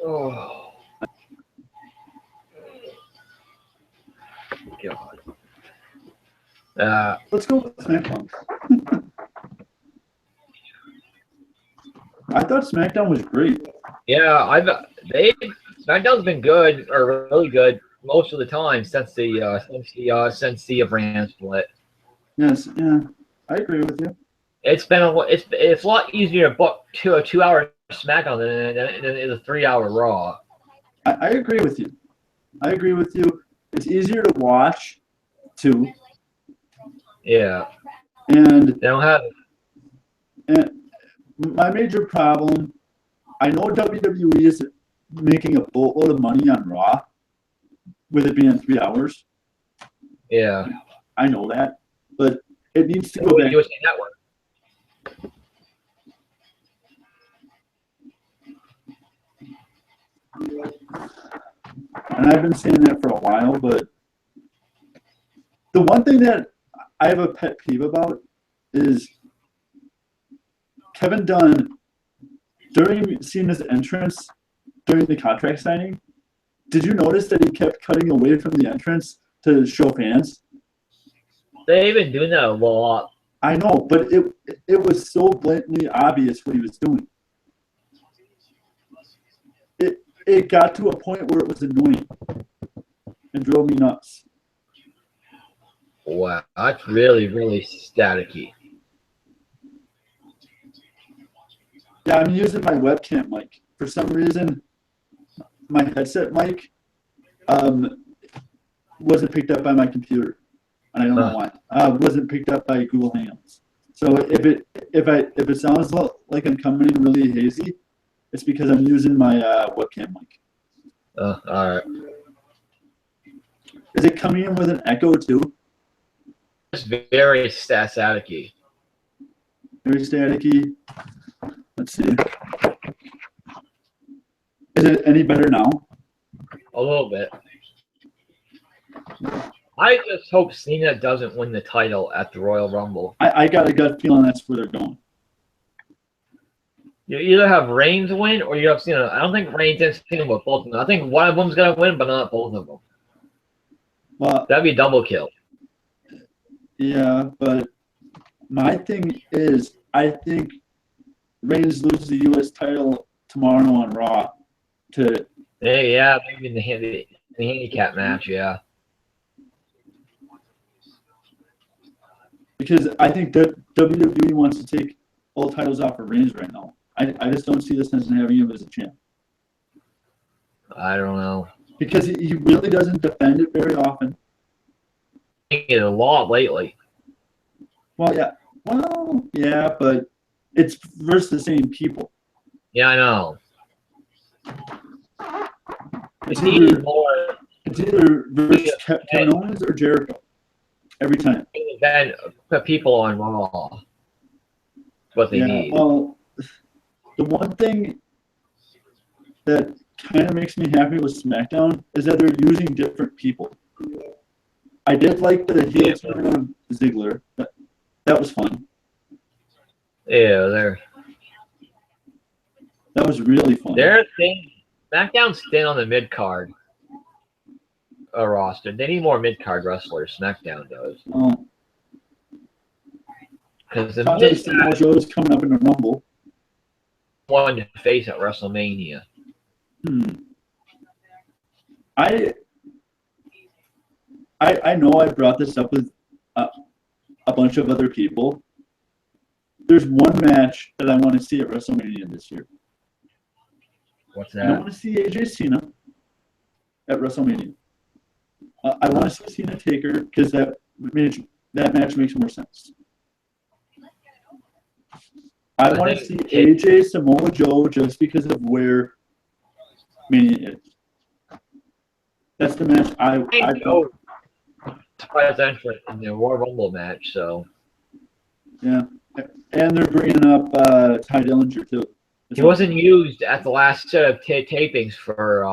Oh, God. Let's go with SmackDown. I thought SmackDown was great. Yeah, SmackDown's been good or really good most of the time since the brand split. Yes, yeah, I agree with you. It's a lot easier to book a 2-hour SmackDown than it is a 3-hour Raw. I agree with you. I agree with you. It's easier to watch, too. Yeah, And they don't have. And my major problem, I know WWE is making a boatload of money on Raw, with it being 3 hours. Yeah, I know that, but it needs to go back. USA Network. And I've been saying that for a while, but the one thing that I have a pet peeve about is Kevin Dunn, during Cena's entrance, during the contract signing, did you notice that he kept cutting away from the entrance to show fans? They've been doing that a lot. I know, but it was so blatantly obvious what he was doing. It got to a point where it was annoying and drove me nuts. Wow, that's really, really staticky. Yeah, I'm using my webcam mic. For some reason, my headset mic wasn't picked up by my computer, and I don't know why. Wasn't picked up by Google Hangouts. So if it sounds like I'm coming in really hazy, it's because I'm using my webcam mic. All right. Is it coming in with an echo too? It's very staticky. Very staticky. Let's see. Is it any better now? A little bit. I just hope Cena doesn't win the title at the Royal Rumble. I got a gut feeling that's where they're going. You either have Reigns win or you have Cena. I don't think Reigns and Cena will both of them. I think one of them's going to win, but not both of them. Well, that'd be a double kill. Yeah, but my thing is, I think Reigns loses the U.S. title tomorrow on Raw. Yeah, maybe in the handicap match, yeah. Because I think that WWE wants to take all titles off of Reigns right now. I just don't see the sense in having him as a champ. I don't know. Because he really doesn't defend it very often. It a lot lately. Well, yeah, but it's versus the same people. Yeah, I know. It's either versus Kevin Owens or Jericho. Every time. Then put people on Raw. What they need. Well, the one thing that kind of makes me happy with SmackDown is that they're using different people. I did like the heel turn on Ziggler. That was fun. Yeah, that was really fun. SmackDown's thin on the mid card roster. They need more mid card wrestlers. SmackDown does. Because the mid show is coming up in the Rumble. One to face at WrestleMania. I know I brought this up with a bunch of other people. There's one match that I want to see at WrestleMania this year. What's that? I want to see AJ Cena at WrestleMania. I want to see Cena Taker because that match makes more sense. I want to see AJ Samoa Joe just because of where Mania is. That's the match I know. Surprise entrant in the Royal Rumble match, so. Yeah. And they're bringing up Ty Dillinger, too. He wasn't used at the last set of tapings for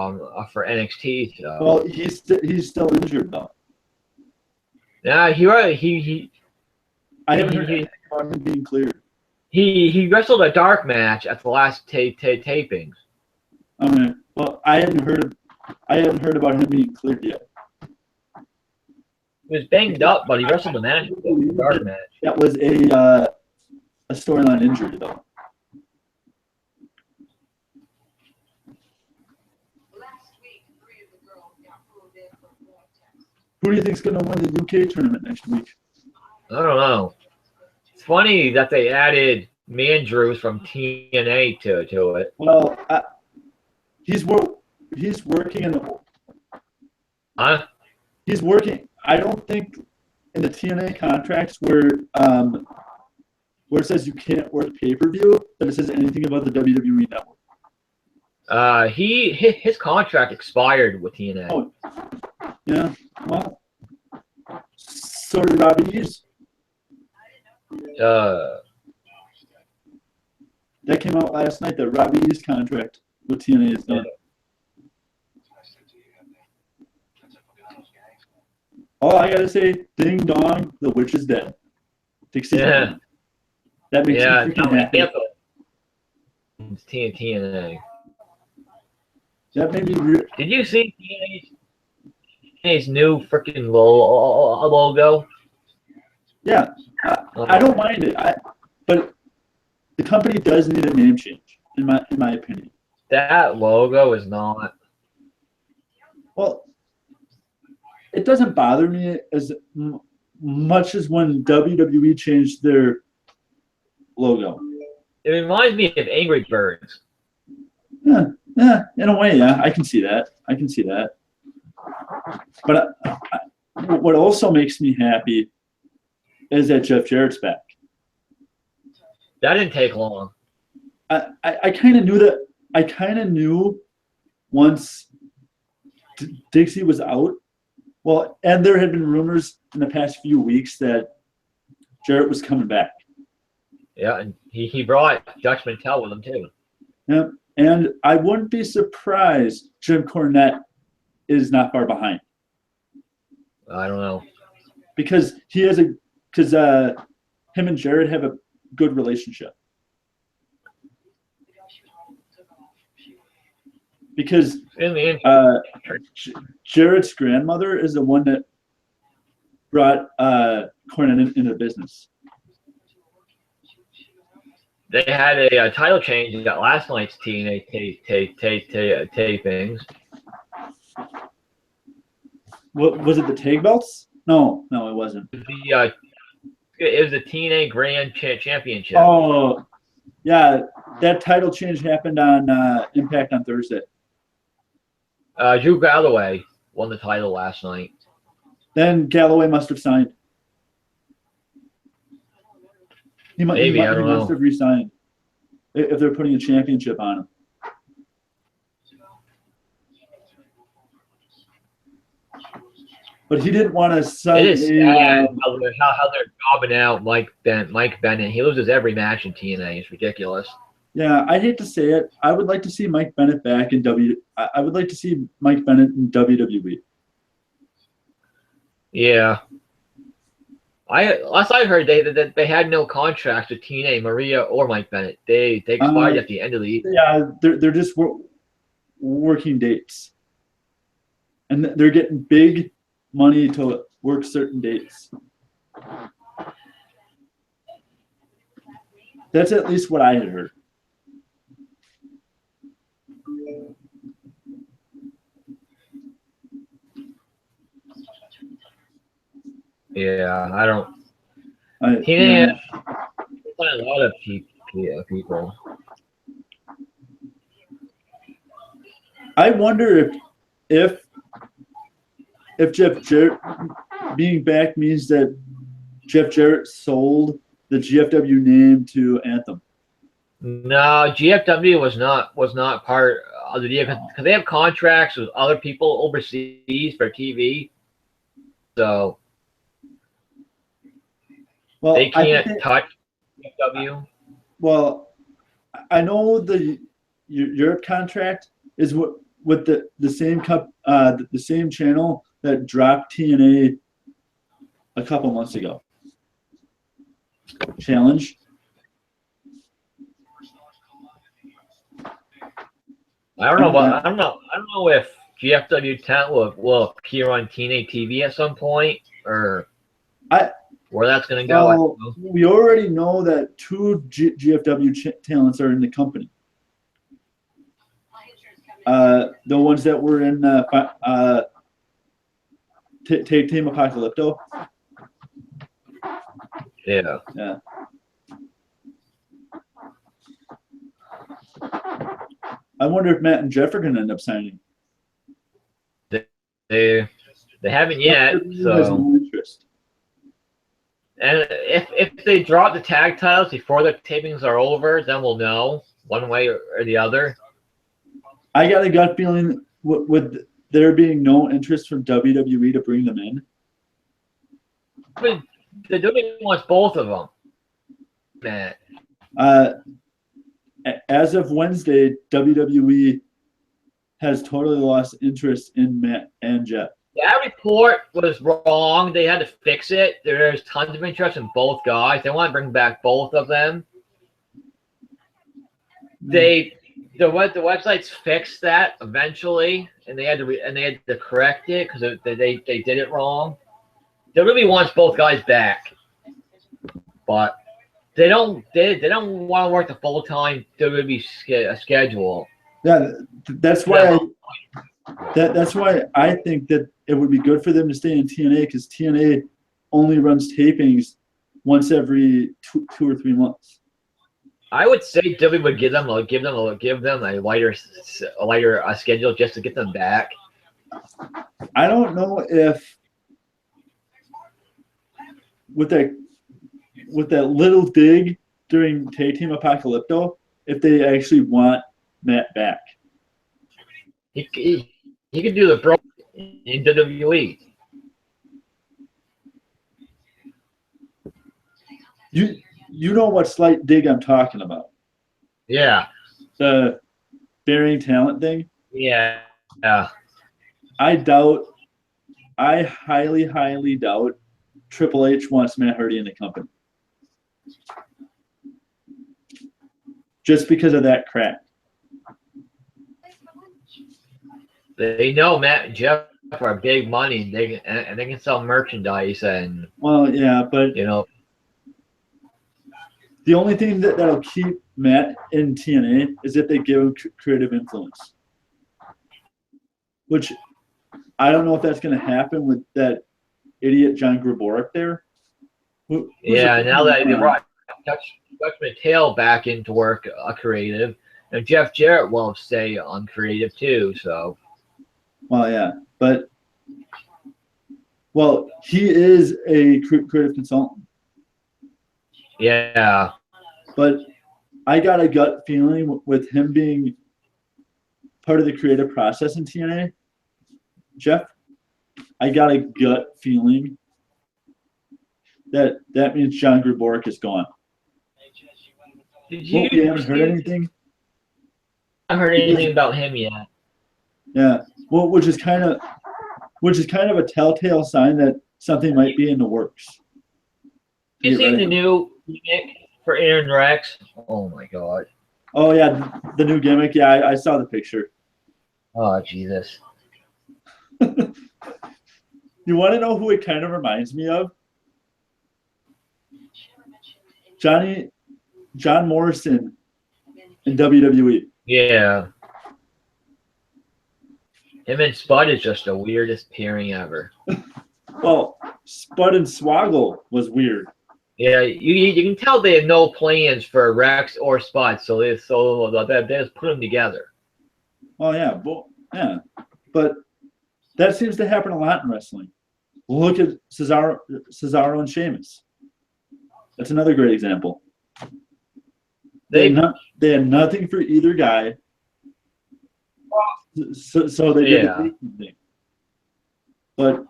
NXT. So. Well, he's still injured, though. Yeah, he I haven't heard anything about him being cleared. He wrestled a dark match at the last tapings. Well, I haven't heard about him being cleared yet. He was banged up, but he wrestled the match. The dark match. That was a storyline injury, though. Who do you think's going to win the UK tournament next week? I don't know. It's funny that they added Mandrews from TNA to it. Well, he's working in the. Huh? He's working. I don't think in the TNA contracts where it says you can't work pay-per-view that it says anything about the WWE network. His contract expired with TNA. Oh, yeah. Well, so did Robbie E's. That came out last night that Robbie E's contract with TNA is done. All I gotta say, ding dong, the witch is dead. Dixie. Yeah. That makes me freaking happy. It's TNA. That made me Did you see TNA's new freaking logo? Yeah, I don't mind it. But the company does need a name change, in my opinion. That logo is not. Well, it doesn't bother me as much as when WWE changed their logo. It reminds me of Angry Birds. Yeah, in a way, yeah, I can see that. But what also makes me happy is that Jeff Jarrett's back. That didn't take long. I kind of knew that. I kind of knew once Dixie was out. Well, and there had been rumors in the past few weeks that Jarrett was coming back. Yeah, and he brought Dutch Mantel with him too. Yeah, and I wouldn't be surprised Jim Cornette is not far behind. I don't know. Because him and Jarrett have a good relationship. Because Jarrett's grandmother is the one that brought Cornette into the business. They had a title change at last night's TNA tapings. What was it? The tag belts? No, it wasn't. It was the TNA Grand Championship. Oh, yeah, that title change happened on Impact on Thursday. Drew Galloway won the title last night. Then Galloway must have signed. He must have re-signed if they're putting a championship on him. But he didn't want to sign. It is sad how they're jobbing out Mike Bennett. He loses every match in TNA. It's ridiculous. Yeah, I hate to say it. I would like to see Mike Bennett back in I would like to see Mike Bennett in WWE. Yeah. Last I heard, they had no contracts with TNA, Maria or Mike Bennett. They expired at the end of the year. Yeah, they're just working dates, and they're getting big money to work certain dates. That's at least what I had heard. Yeah, I don't. TNA, Yeah. a lot of people. I wonder if Jeff Jarrett being back means that Jeff Jarrett sold the GFW name to Anthem. No, GFW was not part of the deal because they have contracts with other people overseas for TV, so they can't touch GFW. Well, I know the Europe contract is with the same channel that dropped TNA a couple months ago. Challenge. I don't know if GFW talent will appear on TNA TV at some point, or where that's going to go. Well, we already know that two GFW talents are in the company. The ones that were in Team Apocalypto. Yeah. Yeah. I wonder if Matt and Jeff are going to end up signing. They haven't yet. So. And if they drop the tag titles before the tapings are over, then we'll know one way or the other. I got a gut feeling with there being no interest from WWE to bring them in. But the WWE wants both of them, Matt. As of Wednesday, WWE has totally lost interest in Matt and Jeff. That report was wrong. They had to fix it. There's tons of interest in both guys. They want to bring back both of them. The websites fixed that eventually, and they had to correct it because they did it wrong. WWE wants both guys back, but they don't want to work the full time WWE schedule. Yeah, that's why. That's why I think that it would be good for them to stay in TNA, because TNA only runs tapings once every two or 3 months. I would say WWE would give them a lighter schedule just to get them back. I don't know if with that little dig during Tag Team Apocalypto, if they actually want Matt back. He could do the bro in WWE. You know what slight dig I'm talking about? Yeah. The burying talent thing? Yeah. I highly, highly doubt Triple H wants Matt Hardy in the company. Just because of that crap. They know Matt and Jeff are big money. They can sell merchandise and. Well, yeah, but the only thing that'll keep Matt in TNA is if they give him creative influence. Which I don't know if that's going to happen with that idiot John Graboric there. Now that they brought Dutch Mattel back into work creative, and Jeff Jarrett will stay on creative too. So. Well, yeah, but he is a creative consultant. Yeah, but I got a gut feeling with him being part of the creative process in TNA. Jeff, I got a gut feeling that means John Graboric is gone. You haven't heard anything? I haven't heard anything about him yet. Yeah. Well, which is kind of a telltale sign that something might be in the works. You seen the new gimmick for Aaron Rex? Oh my god. Oh yeah, the new gimmick. Yeah, I saw the picture. Oh Jesus. You want to know who it kind of reminds me of? John Morrison in WWE. Yeah. Him and Spud is just the weirdest pairing ever. Well, Spud and Swoggle was weird. Yeah, you can tell they had no plans for Rex or Spud, so they just put them together. Well, yeah, but that seems to happen a lot in wrestling. Look at Cesaro and Sheamus. That's another great example. They had nothing for either guy. So they did something. But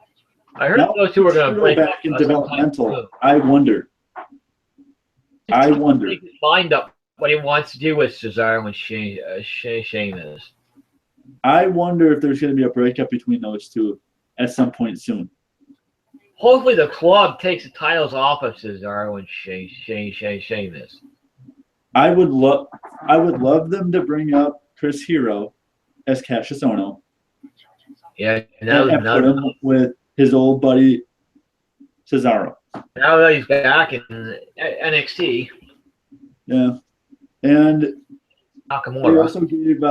I heard those two were going to break back in developmental. I wonder. He can find out what he wants to do with Cesaro and Sheamus. I wonder if there's going to be a breakup between those two at some point soon. Hopefully, the club takes the titles off of Cesaro and Sheamus. I would love them to bring up Chris Hero as Cassius Ohno. Yeah, And put him with his old buddy Cesaro. Now that he's back in NXT. Yeah. And they Nakamura. also gave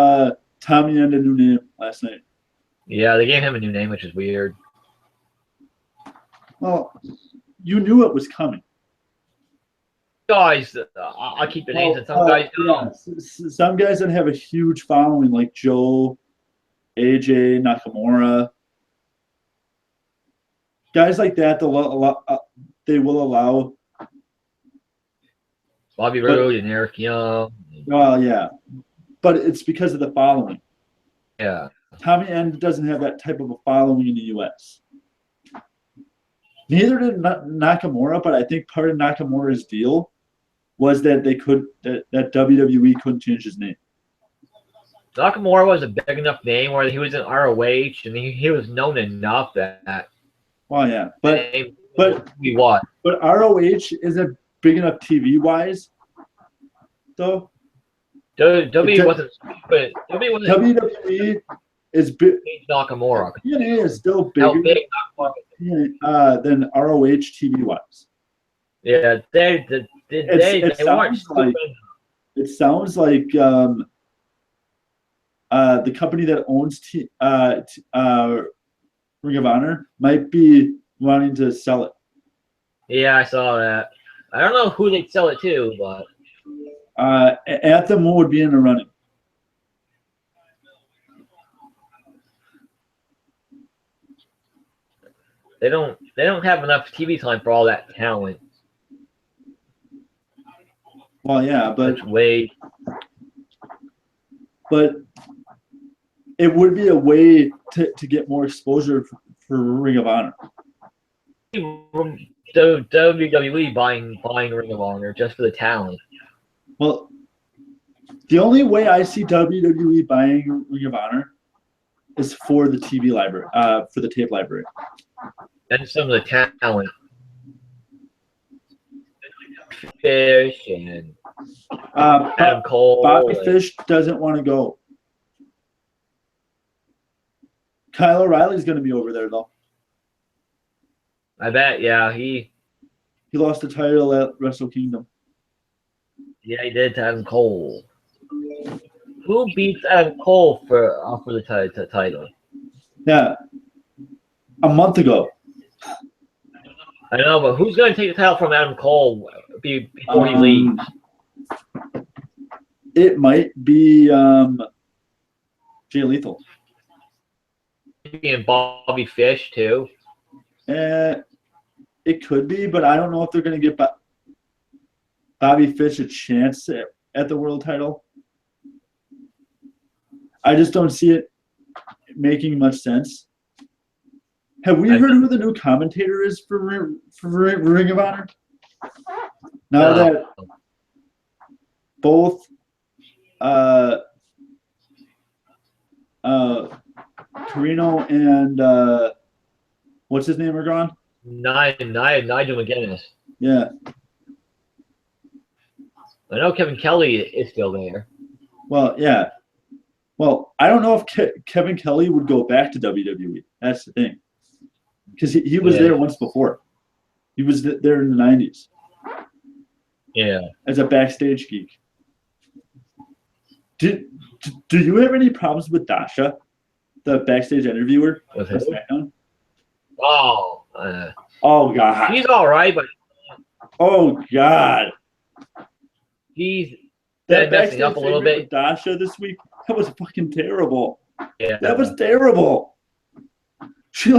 Tommy End a new name last night. Yeah, they gave him a new name, which is weird. Well, you knew it was coming. Guys, I keep the names, and some guys don't. Yeah. Some guys that have a huge following, like Joe, AJ, Nakamura, guys like that, they will allow. Bobby Roode and Eric Young. Well, yeah, but it's because of the following. Yeah. Tommy End doesn't have that type of a following in the U.S. Neither did Nakamura, but I think part of Nakamura's deal was that that WWE couldn't change his name. Nakamura was a big enough name where he was in ROH and he was known enough that. Well, yeah, but we won. But ROH isn't big enough TV wise, though. WWE is big. Nakamura. TNA is still bigger than ROH TV wise. Yeah, they weren't stupid. It sounds like the company that owns Ring of Honor might be wanting to sell it. Yeah, I saw that. I don't know who they'd sell it to, but Anthem would be in the running. they don't have enough TV time for all that talent. Well, yeah, but it would be a way to get more exposure for Ring of Honor. WWE buying Ring of Honor just for the talent. Well, the only way I see WWE buying Ring of Honor is for the TV library, for the tape library. And some of the talent. Fish and Adam Cole. Bobby Fish doesn't want to go. Kyle O'Reilly's going to be over there, though. I bet, yeah. He lost the title at Wrestle Kingdom. Yeah, he did to Adam Cole. Who beats Adam Cole for the title? Yeah, a month ago. I know, but who's going to take the title from Adam Cole before he leaves? It might be Jay Lethal. And Bobby Fish, too. It could be, but I don't know if they're going to get Bobby Fish a chance at the world title. I just don't see it making much sense. Have we heard who the new commentator is for Ring of Honor? Now that both Carino and what's his name are gone? Nigel McGuinness. Yeah. I know Kevin Kelly is still there. Well, yeah. Well, I don't know if Kevin Kelly would go back to WWE. That's the thing. Because he was there once before. He was there in the 90s. Yeah. As a backstage geek. Do you have any problems with Dasha, the backstage interviewer? With who? SmackDown? Oh. Oh, God. She's all right, but... Oh, God. He's messing up a little bit. With Dasha this week, that was fucking terrible. Yeah. That was terrible. She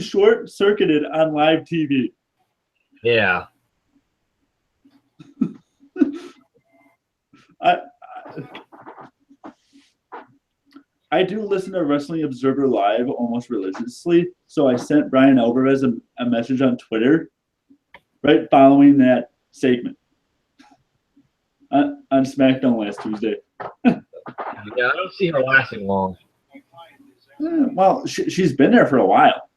short-circuited on live TV. Yeah. I do listen to Wrestling Observer Live almost religiously, so I sent Brian Alvarez a message on Twitter right following that segment on SmackDown last Tuesday. Yeah, I don't see her lasting long. Well, she's been there for a while.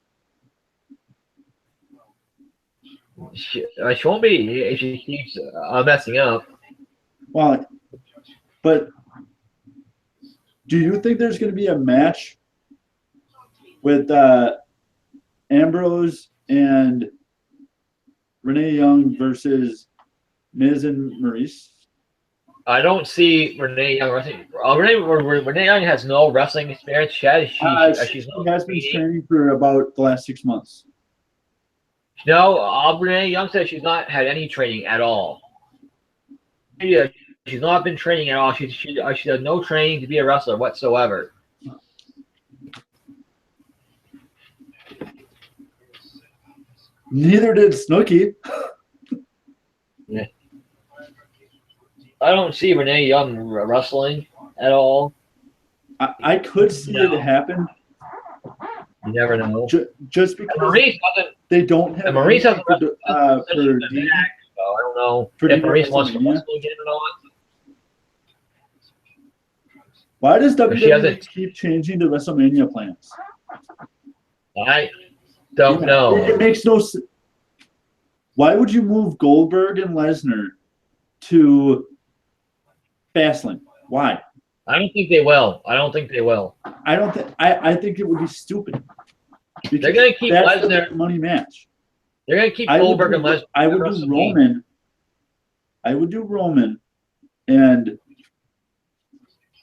She won't be if she keeps messing up. Well, but Do you think there's going to be a match with Ambrose and Renee Young versus Miz and Maurice? I don't see Renee Young wrestling. Renee Young has no wrestling experience. She's has been training for about the last 6 months. No, Renee Young said she's not had any training at all. She's not been training at all. She had no training to be a wrestler whatsoever. Neither did Snooki. Yeah. I don't see Renee Young wrestling at all. I could see it happen. You never know. Just because Maurice they don't have Maurice for so I don't know if Maurice wants to wrestle again or not. Why does WWE keep changing the WrestleMania plans? I don't know. It makes no sense. Why would you move Goldberg and Lesnar to Fastlane? Why? I don't think they will. I think it would be stupid. They're going to keep Lesnar money match. They're going to keep Goldberg and Lesnar. I would do Roman. I would do Roman and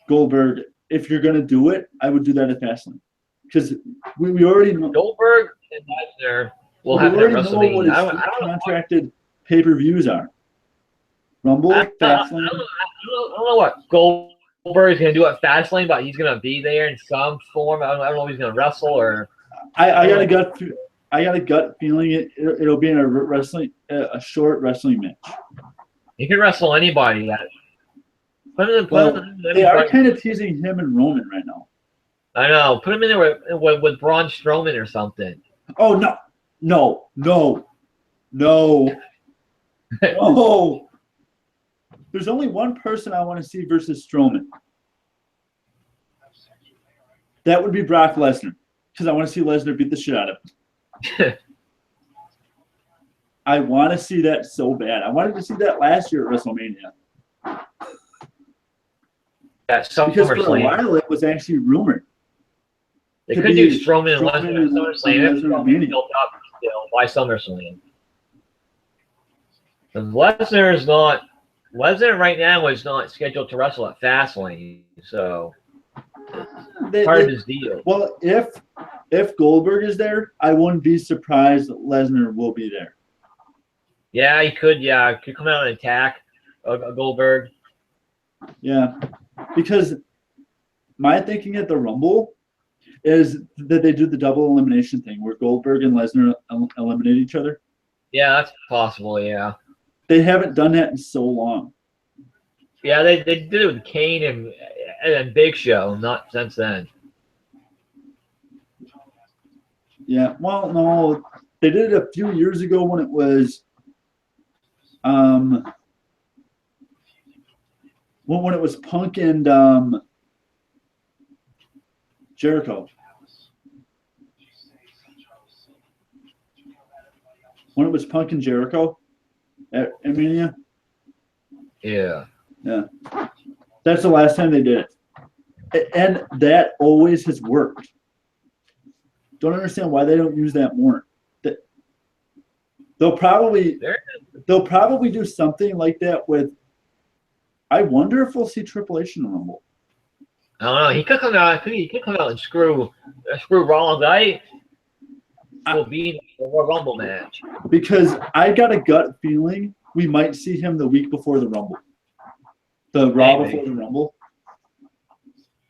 Goldberg. If you're going to do it, I would do that at Fastlane because we already know Goldberg and Lesnar will have that WrestleMania. I don't know what contracted pay-per-views are. Rumble, Fastlane. I don't know what Goldberg is going to do at Fastlane, but he's going to be there in some form. I don't know if he's going to wrestle or. I got a gut feeling it'll be in a short wrestling match. He can wrestle anybody. They are kind of teasing him and Roman right now. I know. Put him in there with Braun Strowman or something. Oh no! Oh. There's only one person I want to see versus Strowman. That would be Brock Lesnar, because I want to see Lesnar beat the shit out of him. I want to see that so bad. I wanted to see that last year at WrestleMania. Because for a while it was actually rumored. They could do Strowman and Lesnar at SummerSlam. It's probably built up still by SummerSlam. Lesnar right now is not scheduled to wrestle at Fastlane, so part of his deal. Well, if Goldberg is there, I wouldn't be surprised that Lesnar will be there. Yeah, he could. Yeah, could come out and attack Goldberg. Yeah, because my thinking at the Rumble is that they do the double elimination thing where Goldberg and Lesnar eliminate each other. Yeah, that's possible. Yeah. They haven't done that in so long. Yeah, they did it with Kane and Big Show, not since then. Yeah, well, no, they did it a few years ago when it was, when it was Punk and Jericho. When it was Punk and Jericho. At Mania? Yeah. Yeah. That's the last time they did it. And that always has worked. Don't understand why they don't use that more. They'll probably do something like that with. I wonder if we'll see Triple H in the Rumble. I don't know. He could come out. He could come out and screw Rollins. Will be in the Royal Rumble match. Because I got a gut feeling we might see him the week before the Rumble. The Raw before the Rumble.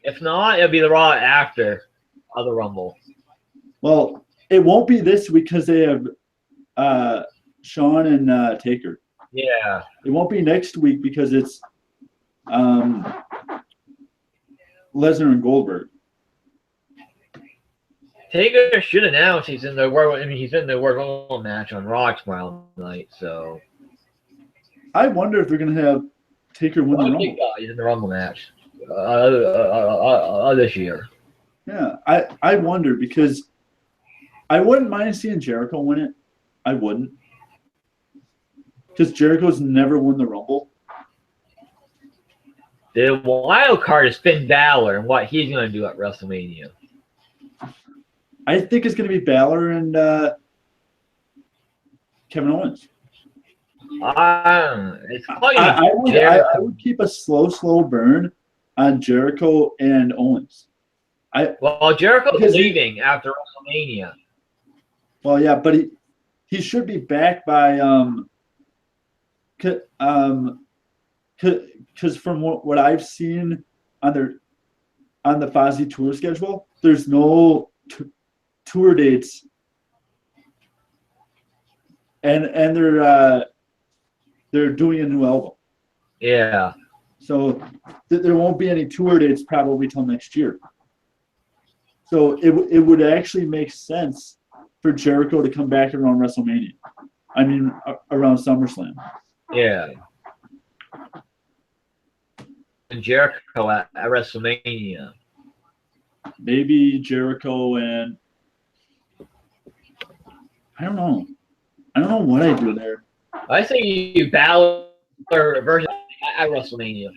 If not, it'll be the Raw after the Rumble. Well, it won't be this week because they have Shawn and Taker. Yeah. It won't be next week because it's Lesnar and Goldberg. Taker should announce he's in the World Rumble match on Raw tomorrow night. So I wonder if they're gonna have Taker win the Rumble. He's in the Rumble match this year. Yeah, I wonder because I wouldn't mind seeing Jericho win it. I wouldn't, because Jericho's never won the Rumble. The wild card is Finn Balor and what he's going to do at WrestleMania. I think it's going to be Balor and Kevin Owens. It's probably I would keep a slow burn on Jericho and Owens. Jericho's leaving after WrestleMania. Well, yeah, but he should be back by because from what I've seen on the Fozzy tour schedule, there's no tour dates, and they're doing a new album. Yeah. So there won't be any tour dates probably till next year. So it would actually make sense for Jericho to come back around WrestleMania. I mean, around SummerSlam. Yeah. And Jericho at WrestleMania. Maybe Jericho and I don't know what I do there. I think you Balor versus at WrestleMania.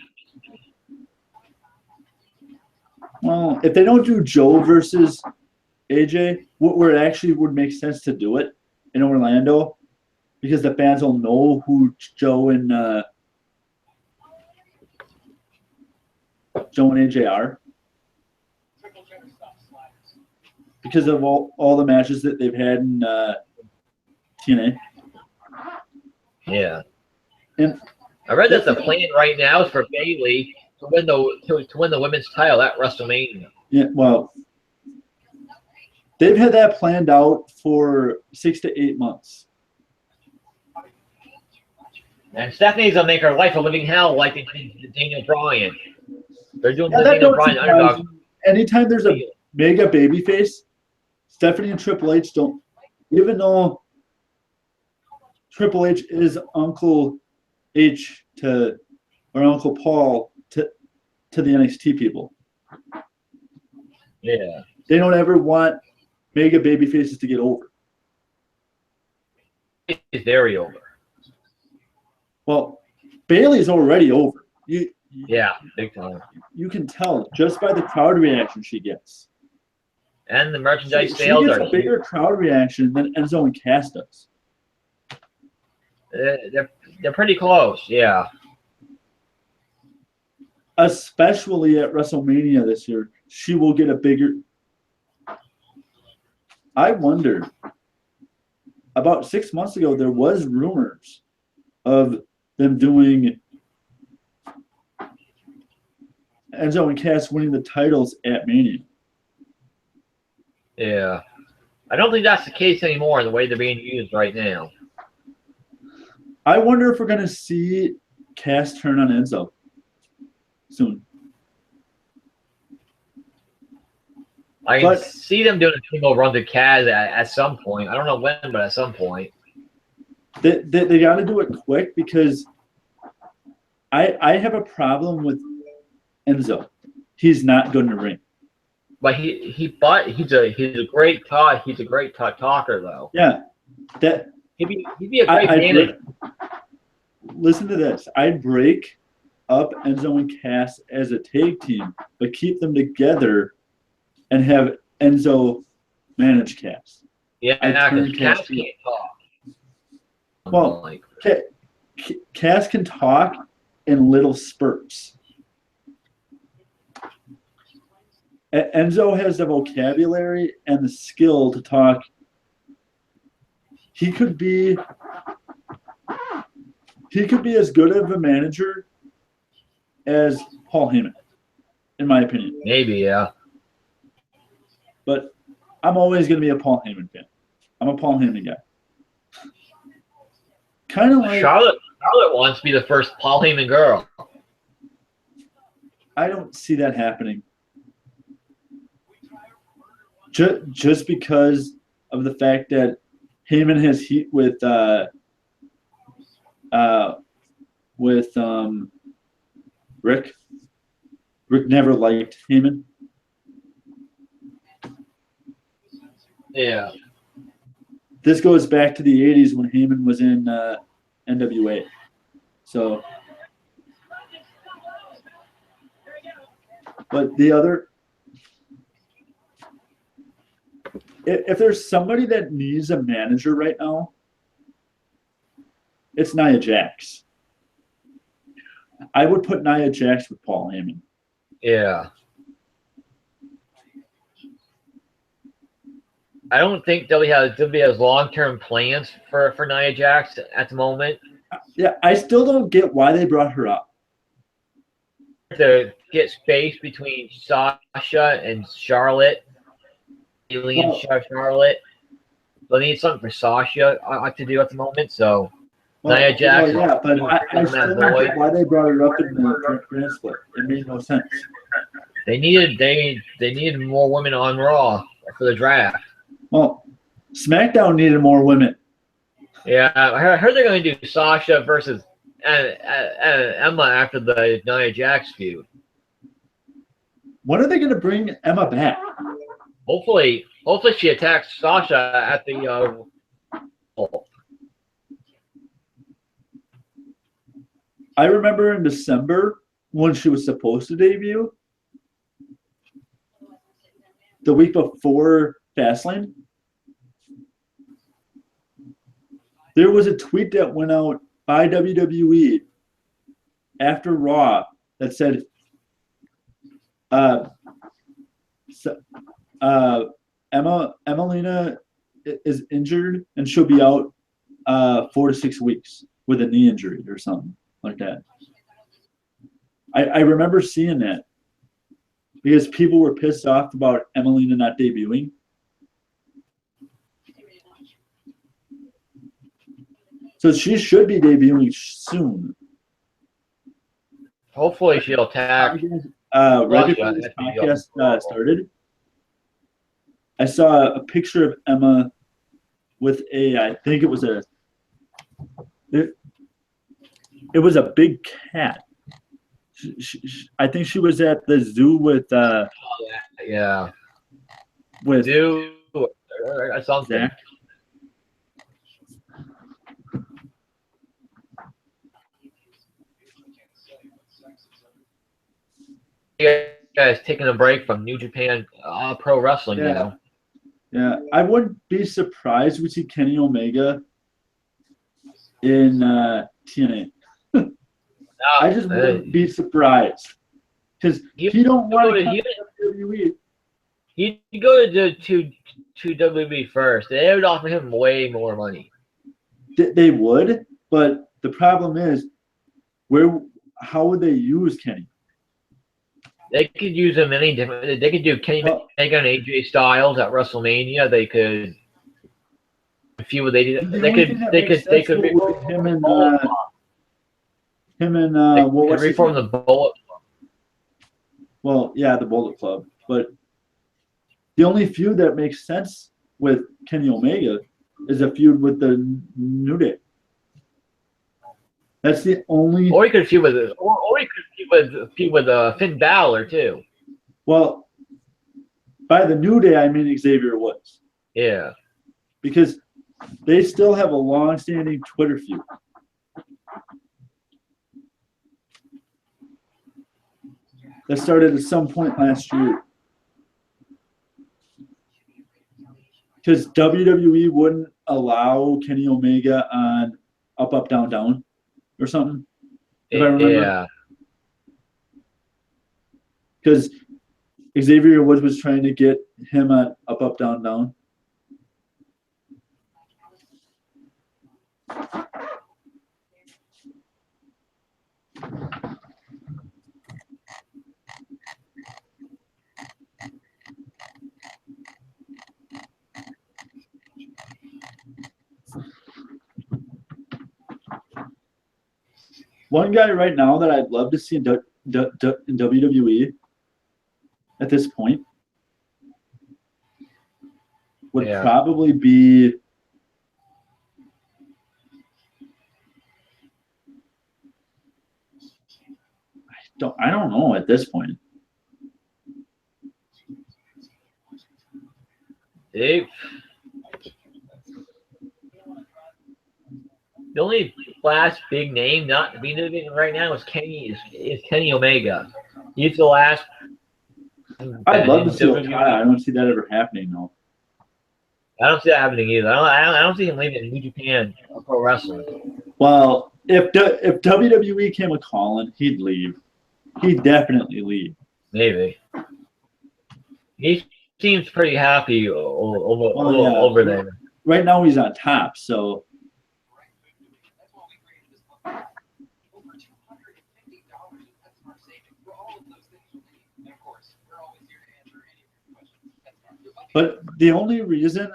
Well, if they don't do Joe versus AJ, where it actually would make sense to do it in Orlando, because the fans will know who Joe and AJ are, because of all the matches that they've had in TNA. Yeah. And I read that the plan right now is for Bayley to win the women's title at WrestleMania. Yeah, well, they've had that planned out for 6 to 8 months. And Stephanie's gonna make her life a living hell, like Daniel Bryan. They're doing the Daniel Bryan underdog. Anytime there's a mega babyface, Stephanie and Triple H don't, even though Triple H is Uncle H or Uncle Paul to the NXT people. Yeah. They don't ever want mega baby faces to get over. It's very over. Well, Bayley's already over. Yeah, big time. You can tell just by the crowd reaction she gets. And the merchandise she sales gets are a bigger crowd reaction than Enzo and Cass does. They're pretty close, yeah. Especially at WrestleMania this year, she will get a bigger. I wonder. About 6 months ago, there was rumors of them doing Enzo and Cass winning the titles at Mania. Yeah. I don't think that's the case anymore, the way they're being used right now. I wonder if we're going to see Cass turn on Enzo soon. I can see them doing a single run to Cass at some point. I don't know when, but at some point. They got to do it quick because I have a problem with Enzo. He's not good in the ring. But he's a great talker though. Yeah, he'd be a great manager. Listen to this. I'd break up Enzo and Cass as a tag team, but keep them together and have Enzo manage Cass. Yeah, because Cass can't talk. Well, Cass can talk in little spurts. Enzo has the vocabulary and the skill to talk. He could be as good of a manager as Paul Heyman, in my opinion. Maybe, yeah. But I'm always going to be a Paul Heyman fan. I'm a Paul Heyman guy. Kind of like Charlotte wants to be the first Paul Heyman girl. I don't see that happening. Just because of the fact that Heyman has heat with Rick. Rick never liked Heyman. Yeah. This goes back to the 80s when Heyman was in NWA. So But the other, if there's somebody that needs a manager right now, it's Nia Jax. I would put Nia Jax with Paul Heyman. Yeah. I don't think WWE has long-term plans for Nia Jax at the moment. Yeah, I still don't get why they brought her up. To get space between Sasha and Charlotte, Bayley and Charlotte. They need something for Sasha to do at the moment. So Nia Jax. Yeah, but I still don't get why they brought her up in the brand split. It made no sense. They needed more women on Raw for the draft. Well, SmackDown needed more women. Yeah, I heard they're going to do Sasha versus Emma after the Nia Jax feud. When are they going to bring Emma back? Hopefully she attacks Sasha at the. I remember in December when she was supposed to debut, the week before Fastlane, there was a tweet that went out by WWE after Raw that said, Emelina is injured and she'll be out 4 to 6 weeks with a knee injury or something like that. I remember seeing that because people were pissed off about Emelina not debuting. So she should be debuting soon. Hopefully she'll attack. Right before this podcast started, I saw a picture of Emma with I think it was it was a big cat. I think she was at the zoo with yeah. With zoo something. Zach. You guys taking a break from New Japan Pro Wrestling now. Yeah, I wouldn't be surprised we see Kenny Omega in TNA. I just wouldn't be surprised because he don't want to come to WWE. He'd go to WWE first. They would offer him way more money. They would, but the problem is, how would they use Kenny? They could use him any different. They could do Kenny Omega and AJ Styles at WrestleMania. They could. Few they did. They could with him and what was reform the Bullet Club. Well, yeah, the Bullet Club. But the only feud that makes sense with Kenny Omega is a feud with the New Day. That's the only. Or he could feud with Finn Balor too. Well, by the New Day, I mean Xavier Woods. Yeah. Because they still have a long-standing Twitter feud. That started at some point last year. Because WWE wouldn't allow Kenny Omega on Up, Up, Down, Down or something. If I remember. Yeah. Because Xavier Woods was trying to get him on Up, Up, Down, Down. One guy right now that I'd love to see in WWE at this point would probably be I don't know at this point. Dave. The only last big name not being right now is Kenny Omega. He's the last I'd love to in see WWE. Okada. I don't see that ever happening, though. I don't see that happening either. I don't see him leaving New Japan or pro wrestling. Well, if WWE came a calling, he'd leave. He'd definitely leave. Maybe. He seems pretty happy over there. Right now he's on top, so but the only reason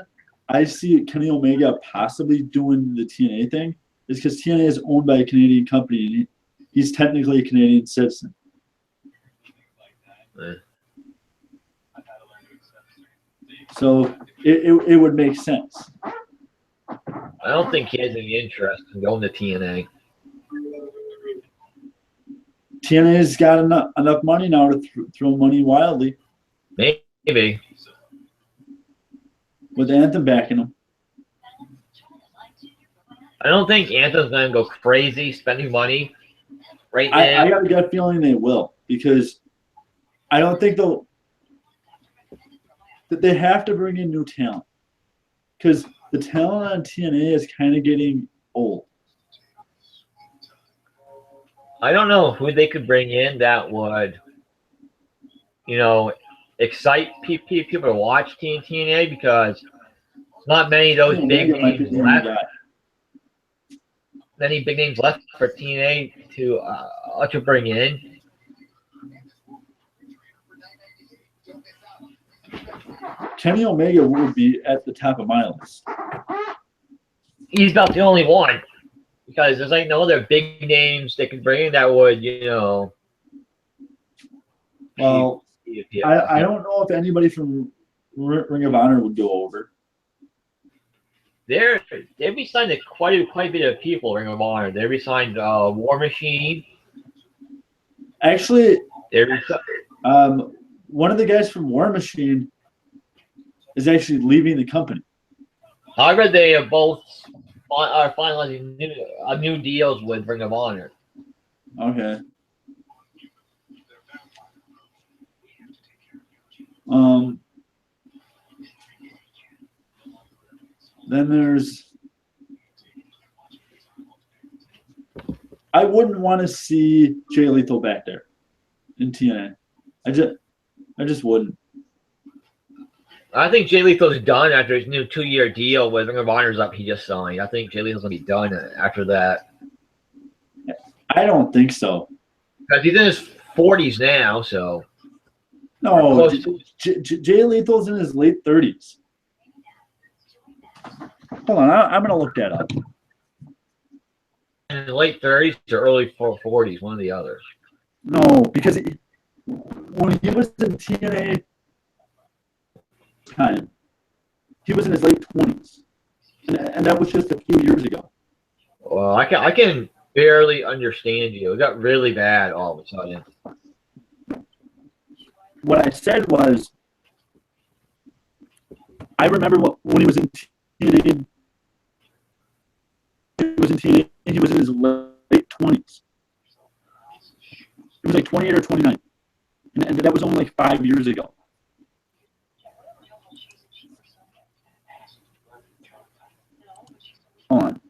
I see Kenny Omega possibly doing the TNA thing is because TNA is owned by a Canadian company and he's technically a Canadian citizen. So it would make sense. I don't think he has any interest in going to TNA. TNA's got enough money now to throw money wildly. Maybe. With Anthem backing them. I don't think Anthem's going to go crazy spending money right now. I got a gut feeling they will, because I don't think that they have to bring in new talent, because the talent on TNA is kind of getting old. I don't know who they could bring in that would, excite people to watch TNA, because not many of those big names left. Many big names left for TNA to bring in. Kenny Omega would be at the top of my list. He's about the only one, because there's like no other big names they could bring in that would, Well, I don't know if anybody from Ring of Honor would go over. They've be signed to quite a bit of people. Ring of Honor. They've be signed War Machine. Actually, one of the guys from War Machine is actually leaving the company. I read they are both are finalizing new deals with Ring of Honor. Okay. Then there's. I wouldn't want to see Jay Lethal back there in TNA. I just wouldn't. I think Jay Lethal's done after his new 2-year deal with Ring of Honor's up. He just signed. I think Jay Lethal's gonna be done after that. I don't think so. Because he's in his 40s now, so. No, Jay Lethal's in his late 30s. Hold on, I'm gonna look that up. In the late 30s to early 40s, one of the others. No, because when he was in TNA time, he was in his late 20s, and that was just a few years ago. Well, I can barely understand you. It got really bad all of a sudden. What I said was, I remember when he was in TNA. He was in his late 20s. He was like 28 or 29, and that was only like 5 years ago. Hold on.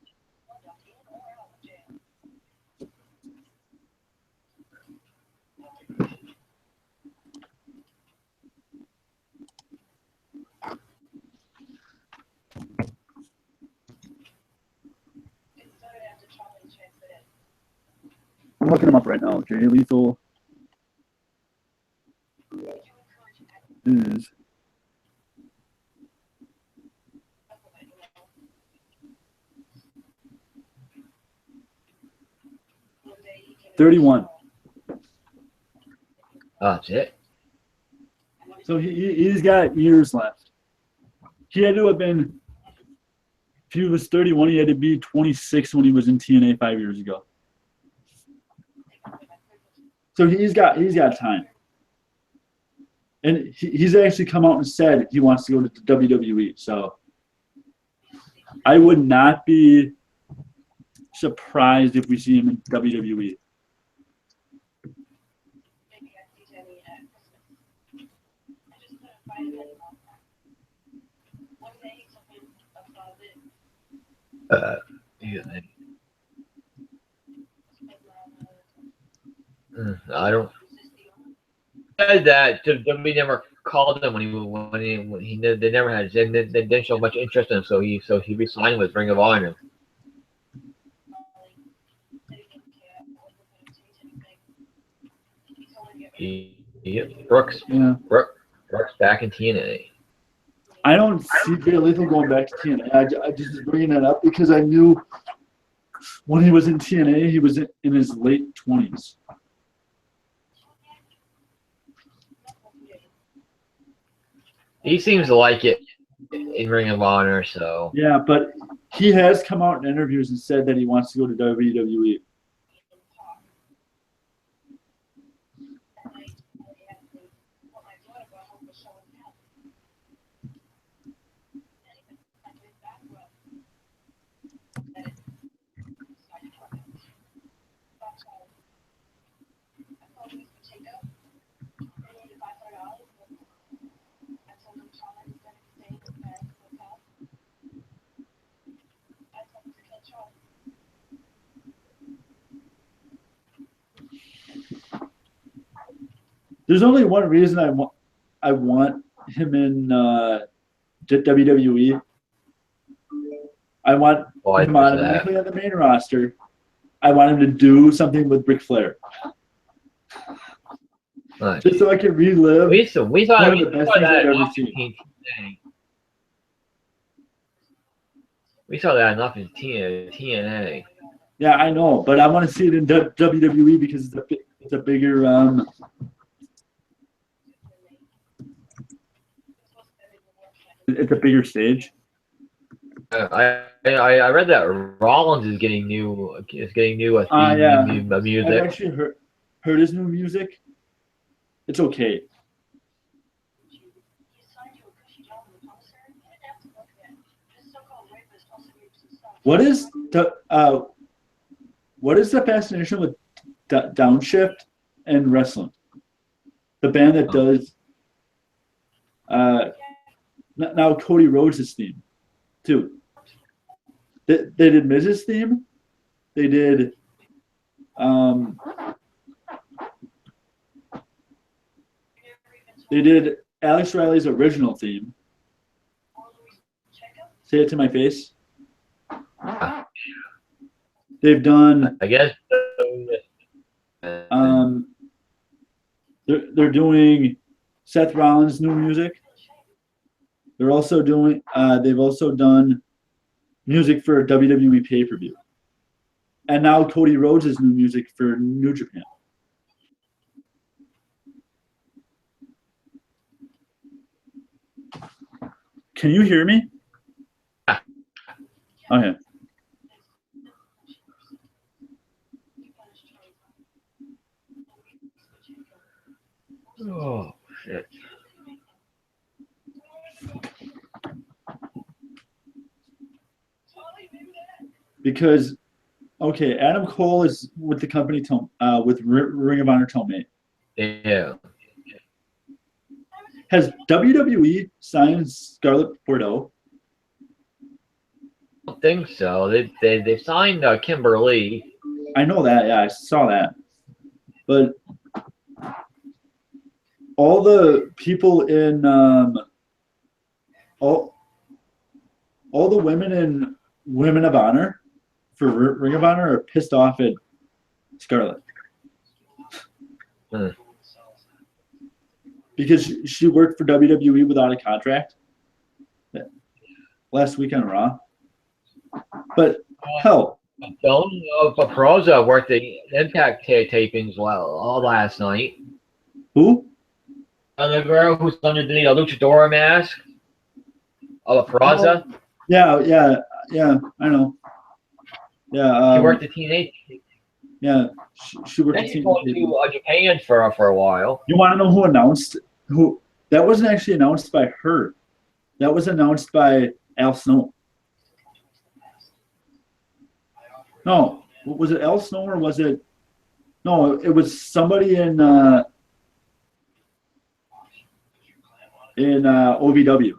I'm looking him up right now. Jay Lethal is 31. That's it. So he's got years left. He had to have been, if he was 31, he had to be 26 when he was in TNA 5 years ago. So he's got time. And he's actually come out and said he wants to go to WWE. So I would not be surprised if we see him in WWE. Excuse me. I don't. Said that WWE never called him when he they never had they didn't show much interest in him, so he re-signed with Ring of Honor. Brooks. Yeah. Brooks back in TNA. I don't see Jay Lethal going back to TNA. I just was bringing that up because I knew when he was in TNA, he was in his late 20s. He seems to like it in Ring of Honor, so. Yeah, but he has come out in interviews and said that he wants to go to WWE. There's only one reason I want him in WWE. I want him automatically on the main roster. I want him to do something with Ric Flair. Nice. Just so I can relive we thought one of the best things I've ever seen. We saw that enough in TNA. Yeah, I know, but I want to see it in WWE because it's a bigger it's a bigger stage. I read that Rollins is getting new music. I've actually heard his new music. It's okay. What is the fascination with Downshift and wrestling? The band that does now Cody Rhodes' theme too. They did Miz's theme. They did Alex Riley's original theme. Say it to my face. They've done. I guess. They're doing Seth Rollins' new music. They're also doing. They've also done music for WWE pay-per-view, and now Cody Rhodes' new music for New Japan. Can you hear me? Okay. Oh shit. Because, okay, Adam Cole is with the company with Ring of Honor Tomei. Yeah. Has WWE signed Scarlett Bordeaux? I don't think so. They signed Kimberly. I know that. Yeah, I saw that. But all the people in all the women in Women of Honor for Ring of Honor are pissed off at Scarlett. Because she worked for WWE without a contract last week on Raw. But hell, Perosa worked the Impact tapings all last night. Who? The girl who's underneath a luchadora mask. Perosa. Yeah, I know. Yeah. She worked the TNA. Yeah, she worked. Then she's going to Japan for a while. You want to know who announced? Who? That wasn't actually announced by her. That was announced by Al Snow. No, was it Al Snow or was it? No, it was somebody in OVW.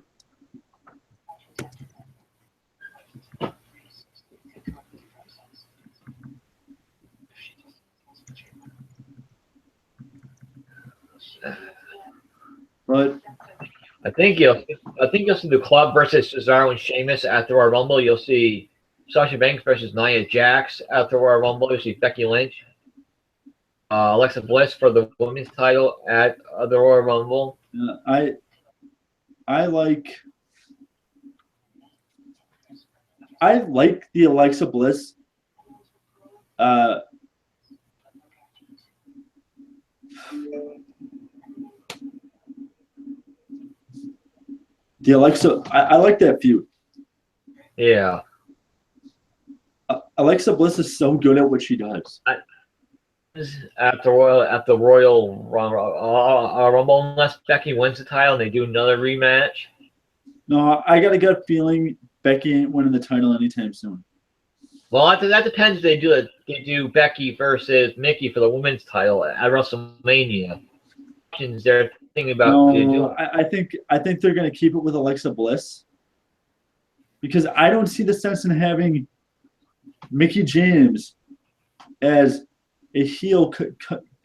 But I think you'll see the Club versus Cesaro and Sheamus at the Royal Rumble. You'll see Sasha Banks versus Nia Jax at the Royal Rumble. You'll see Becky Lynch, Alexa Bliss for the women's title at the Royal Rumble. I like the Alexa Bliss. I like that feud. Yeah. Alexa Bliss is so good at what she does. At the Royal Rumble, unless Becky wins the title and they do another rematch. No, I got a gut feeling Becky ain't winning the title anytime soon. Well, that depends if they do Becky versus Mickey for the women's title at WrestleMania. They're thinking about no, I think they're going to keep it with Alexa Bliss because I don't see the sense in having Mickie James as a heel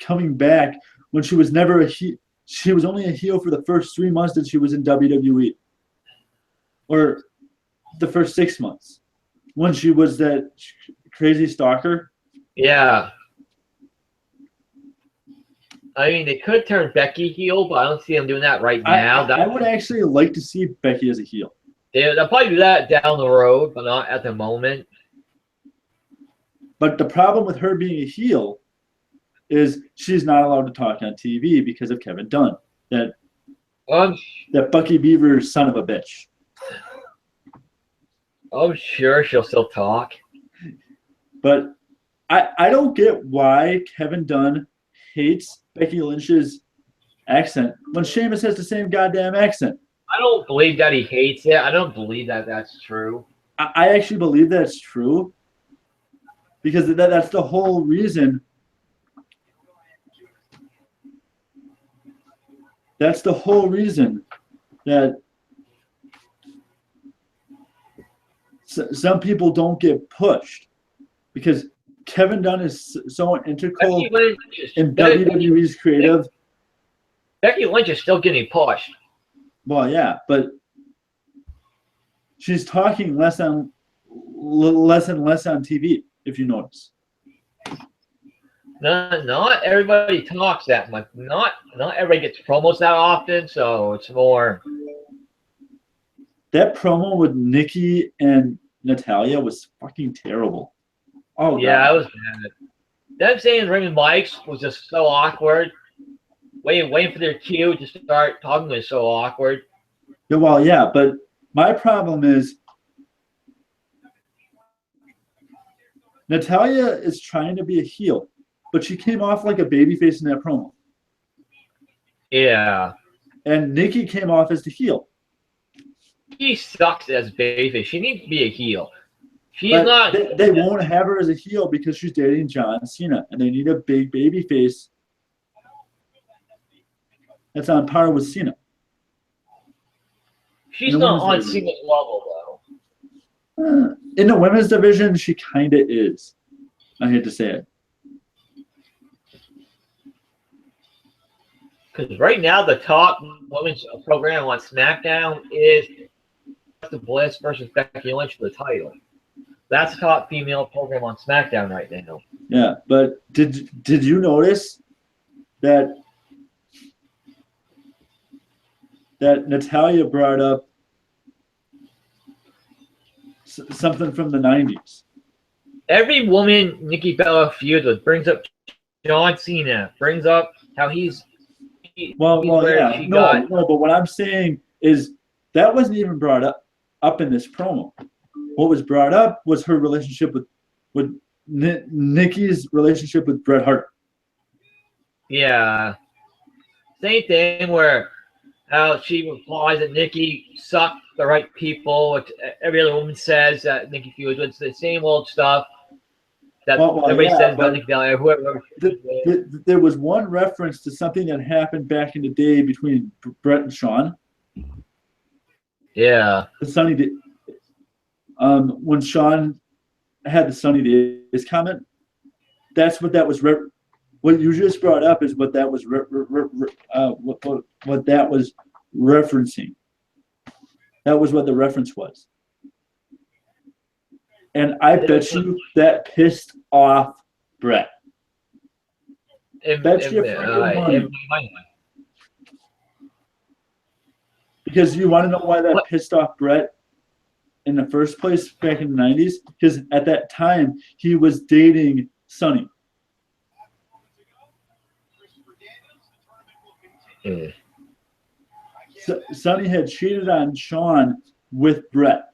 coming back when she was never a heel. She was only a heel for the first 3 months that she was in WWE, or the first 6 months when she was that crazy stalker. Yeah. I mean, they could turn Becky heel, but I don't see them doing that right now. I would actually like to see Becky as a heel. They'll probably do that down the road, but not at the moment. But the problem with her being a heel is she's not allowed to talk on TV because of Kevin Dunn. That Bucky Beaver's son of a bitch. I'm sure she'll still talk. But I don't get why Kevin Dunn hates Becky Lynch's accent when Sheamus has the same goddamn accent. I don't believe that he hates it. I don't believe that that's true. I actually believe that's true because that's the whole reason. That's the whole reason that some people don't get pushed because Kevin Dunn is so integral in WWE's creative. Becky Lynch is still getting pushed. Well, yeah, but she's talking less and less on TV, if you notice. Not everybody talks that much. Not everybody gets promos that often, so it's more. That promo with Nikki and Natalya was fucking terrible. Oh yeah, God. I was bad. Them saying Raymond Mikes was just so awkward. Waiting for their cue to start talking was so awkward. Yeah, well, yeah, but my problem is Natalya is trying to be a heel, but she came off like a babyface in that promo. Yeah. And Nikki came off as the heel. She sucks as babyface. She needs to be a heel. She's but not. They won't have her as a heel because she's dating John Cena, and they need a big babyface that's on par with Cena. She's not on Cena's level, though. In the women's division, she kind of is. I hate to say it. Because right now, the top women's program on SmackDown is the Bliss versus Becky Lynch for the title. That's the top female program on SmackDown right now. Yeah, but did you notice that Natalya brought up something from the 90s? Every woman Nikki Bella feuds with brings up John Cena, brings up how he's well, yeah, no, but what I'm saying is that wasn't even brought up in this promo. What was brought up was her relationship with Nikki's relationship with Bret Hart. Yeah. Same thing where how she implies that Nikki sucked the right people, which every other woman says that Nikki feuds with. It's the same old stuff that everybody says about Nikki Bella. Whoever. There was one reference to something that happened back in the day between Bret and Shawn. Yeah. The Sunny Day. When Shawn had the Sunny Days comment, that's what that was what you just brought up is what that was what that was referencing. That was what the reference was. And I bet you that pissed off Brett. Bet you freaking money. Because you want to know why that pissed off Brett in the first place back in the 90s? Because at that time, he was dating Sunny. Sunny had cheated on Sean with Brett.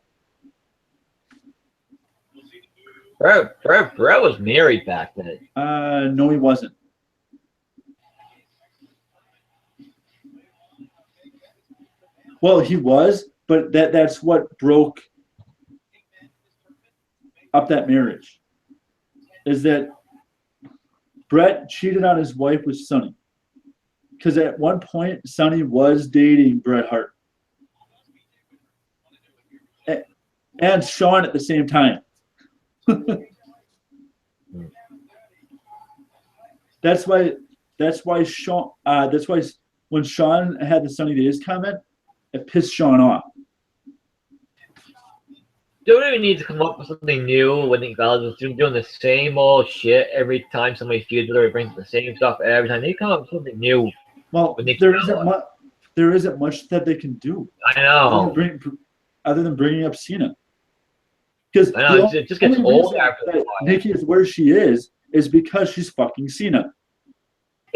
Brett was married back then. No, he wasn't. Well, he was, but that's what broke up that marriage. Is that Brett cheated on his wife with Sunny. Because at one point, Sunny was dating Bret Hart. And Sean at the same time. That's why Sean. That's why when Sean had the Sunny Days comment, it pissed Sean off. WWE needs to come up with something new when the guys are doing the same old shit every time somebody feuds with her. It brings the same stuff every time. They come up with something new. Well, there isn't much that they can do. I know. Other than bringing up Cena. Because it just gets old after that. Nikki is where she is because she's fucking Cena.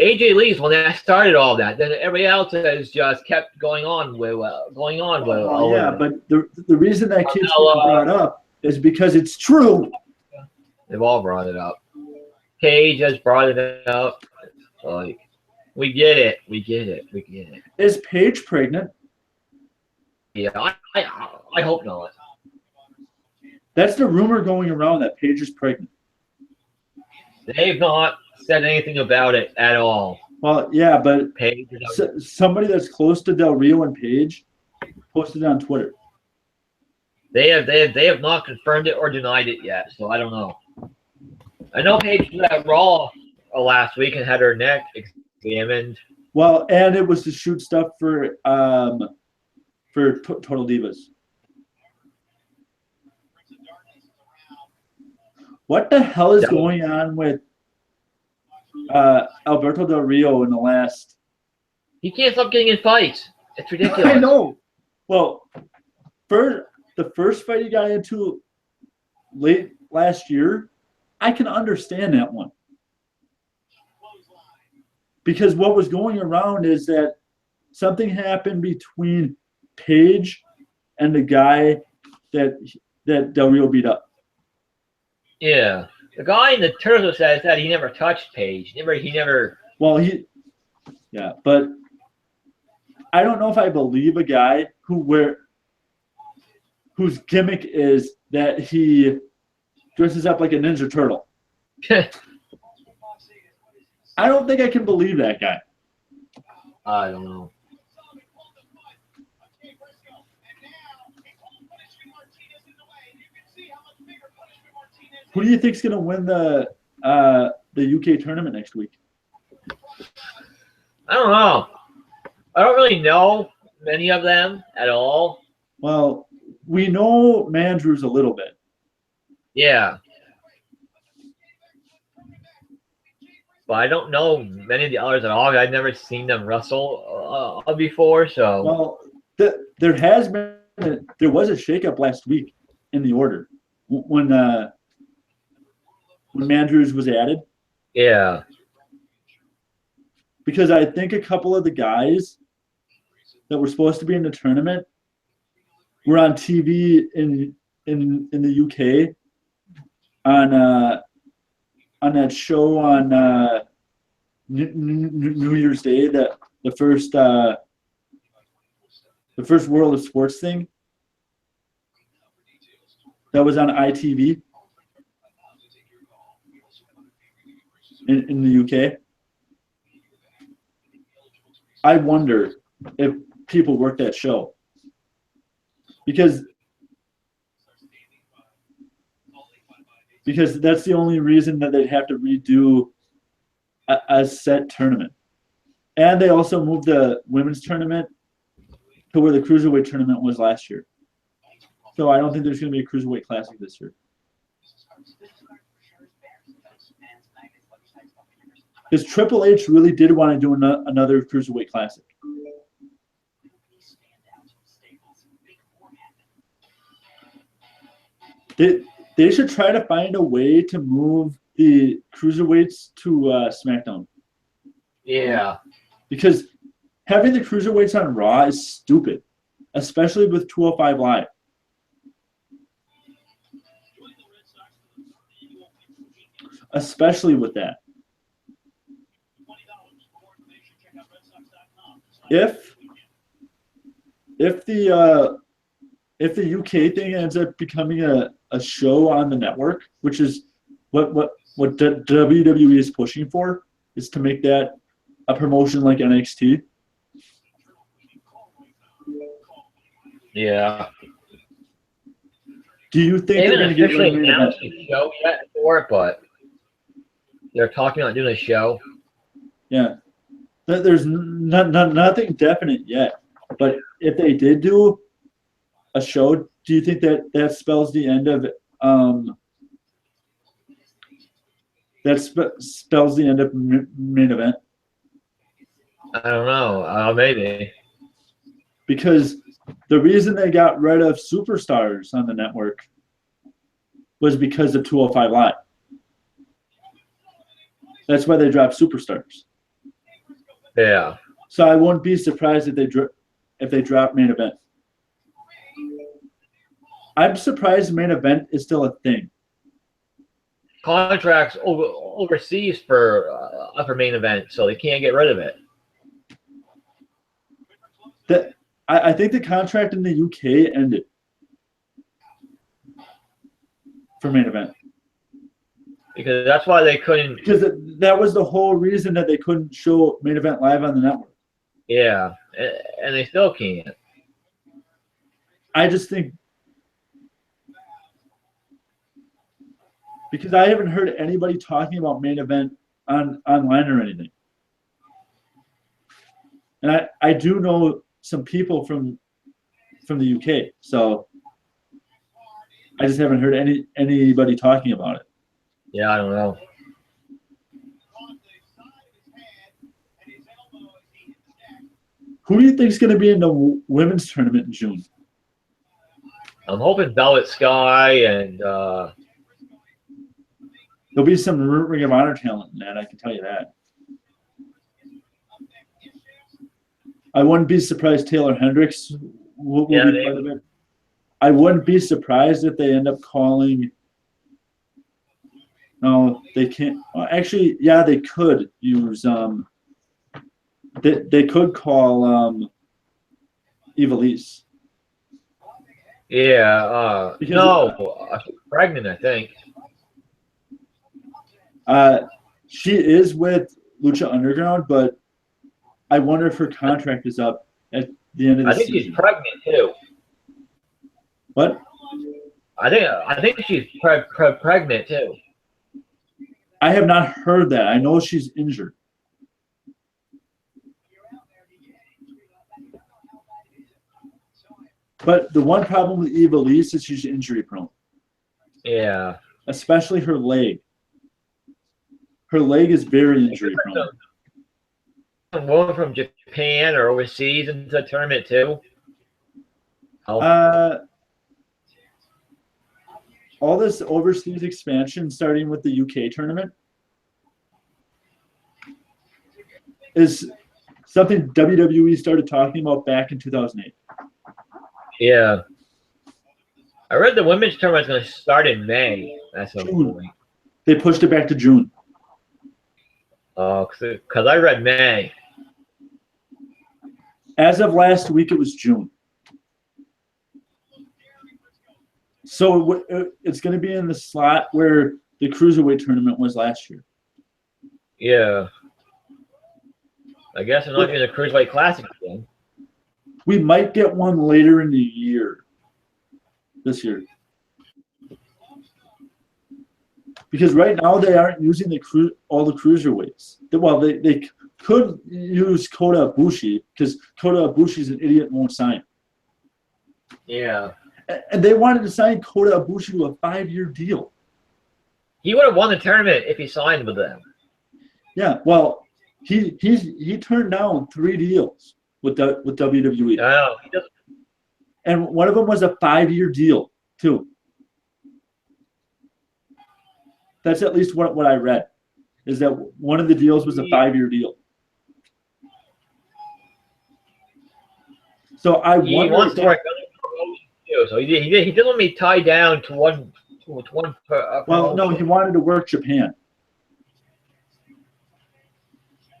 AJ Lee's when that started all that. Then everybody else has just kept going on with. Yeah, but the reason that keeps getting brought up is because it's true. They've all brought it up. Paige has brought it up. Like, we get it. Is Paige pregnant? Yeah, I hope not. That's the rumor going around that Paige is pregnant. They've not said anything about it at all. Well, yeah, but Paige, somebody that's close to Del Rio and Paige posted it on Twitter. They have not confirmed it or denied it yet, so I don't know. I know Paige was at Raw last week and had her neck examined. Well, and it was to shoot stuff for Total Divas. What the hell is going on with Alberto Del Rio in the last? He can't stop getting in fights. It's ridiculous. I know. Well, the first fight he got into late last year, I can understand that one. Because what was going around is that something happened between Paige and the guy that Del Rio beat up. Yeah. The guy in the Turtle says that he never touched Paige. He never. Well, yeah, but I don't know if I believe a guy whose gimmick is that he dresses up like a Ninja Turtle. I don't think I can believe that guy. I don't know. Who do you think's going to win the UK tournament next week? I don't know. I don't really know many of them at all. Well, we know Mandrews a little bit. Yeah. But I don't know many of the others at all. I've never seen them wrestle before, so. Well, there was a shakeup last week in the order when Mandrews was added. Yeah. Because I think a couple of the guys that were supposed to be in the tournament were on TV in the UK on that show on New Year's Day, that the first World of Sports thing that was on ITV in the UK. I wonder if people work that show because that's the only reason that they'd have to redo a set tournament. And they also moved the women's tournament to where the Cruiserweight tournament was last year. So I don't think there's going to be a Cruiserweight Classic this year. Because Triple H really did want to do another Cruiserweight Classic. They should try to find a way to move the Cruiserweights to SmackDown. Yeah. Because having the Cruiserweights on Raw is stupid, especially with 205 Live. Especially with that. If the UK thing ends up becoming a show on the network, which is what WWE is pushing for, is to make that a promotion like NXT. Yeah. Do you think They they're haven't going to get officially rid of announced a show yet for it, but they're talking about doing a show. Yeah. There's nothing definite yet. But if they did do a show, do you think that spells the end of spells the end of main event? I don't know. Maybe. Because the reason they got rid of Superstars on the network was because of 205 Live. That's why they dropped Superstars. Yeah. So I wouldn't be surprised if they drop main event. I'm surprised main event is still a thing. Contracts overseas for main event, so they can't get rid of it. I think the contract in the UK ended for main event. Because that's why they couldn't. Because that was the whole reason that they couldn't show main event live on the network. Yeah, and they still can't. I just think because I haven't heard anybody talking about main event online or anything. And I do know some people from the UK, so I just haven't heard anybody talking about it. Yeah, I don't know. Who do you think is going to be in the women's tournament in June? I'm hoping Velvet Sky and There'll be some Ring of Honor talent in that, I can tell you that. I wouldn't be surprised Taylor Hendricks will be part of it. I wouldn't be surprised if they end up calling. No, they can't. Well, actually, yeah, they could use. They could call Ivelisse. Yeah. No, she's pregnant, I think. She is with Lucha Underground, but I wonder if her contract is up at the end of the season. I think she's pregnant too. What? I think she's pregnant too. I have not heard that. I know she's injured. But the one problem with Ivelisse is she's injury prone. Yeah. Especially her leg. Her leg is very injury prone. One from Japan or overseas into the tournament too. All this overseas expansion, starting with the UK tournament, is something WWE started talking about back in 2008. Yeah. I read the women's tournament is going to start in May. That's June. They pushed it back to June. Oh, because I read May. As of last week, it was June. So it's going to be in the slot where the Cruiserweight tournament was last year. Yeah. I guess it'll be the Cruiserweight Classic again. We might get one later in the year. This year. Because right now they aren't using all the cruiserweights. Well, they could use Kota Ibushi because Kota Ibushi's an idiot and won't sign. Yeah. And they wanted to sign Kota Ibushi to a 5-year deal. He would have won the tournament if he signed with them. Yeah, well, he turned down 3 deals with WWE. I know. He doesn't. And one of them was a 5-year deal, too. That's at least what I read, is that one of the deals was a 5-year deal. So I He wonder. wants to work other promotions too. So he didn't want me tied down to one. Well, no, he wanted to work Japan.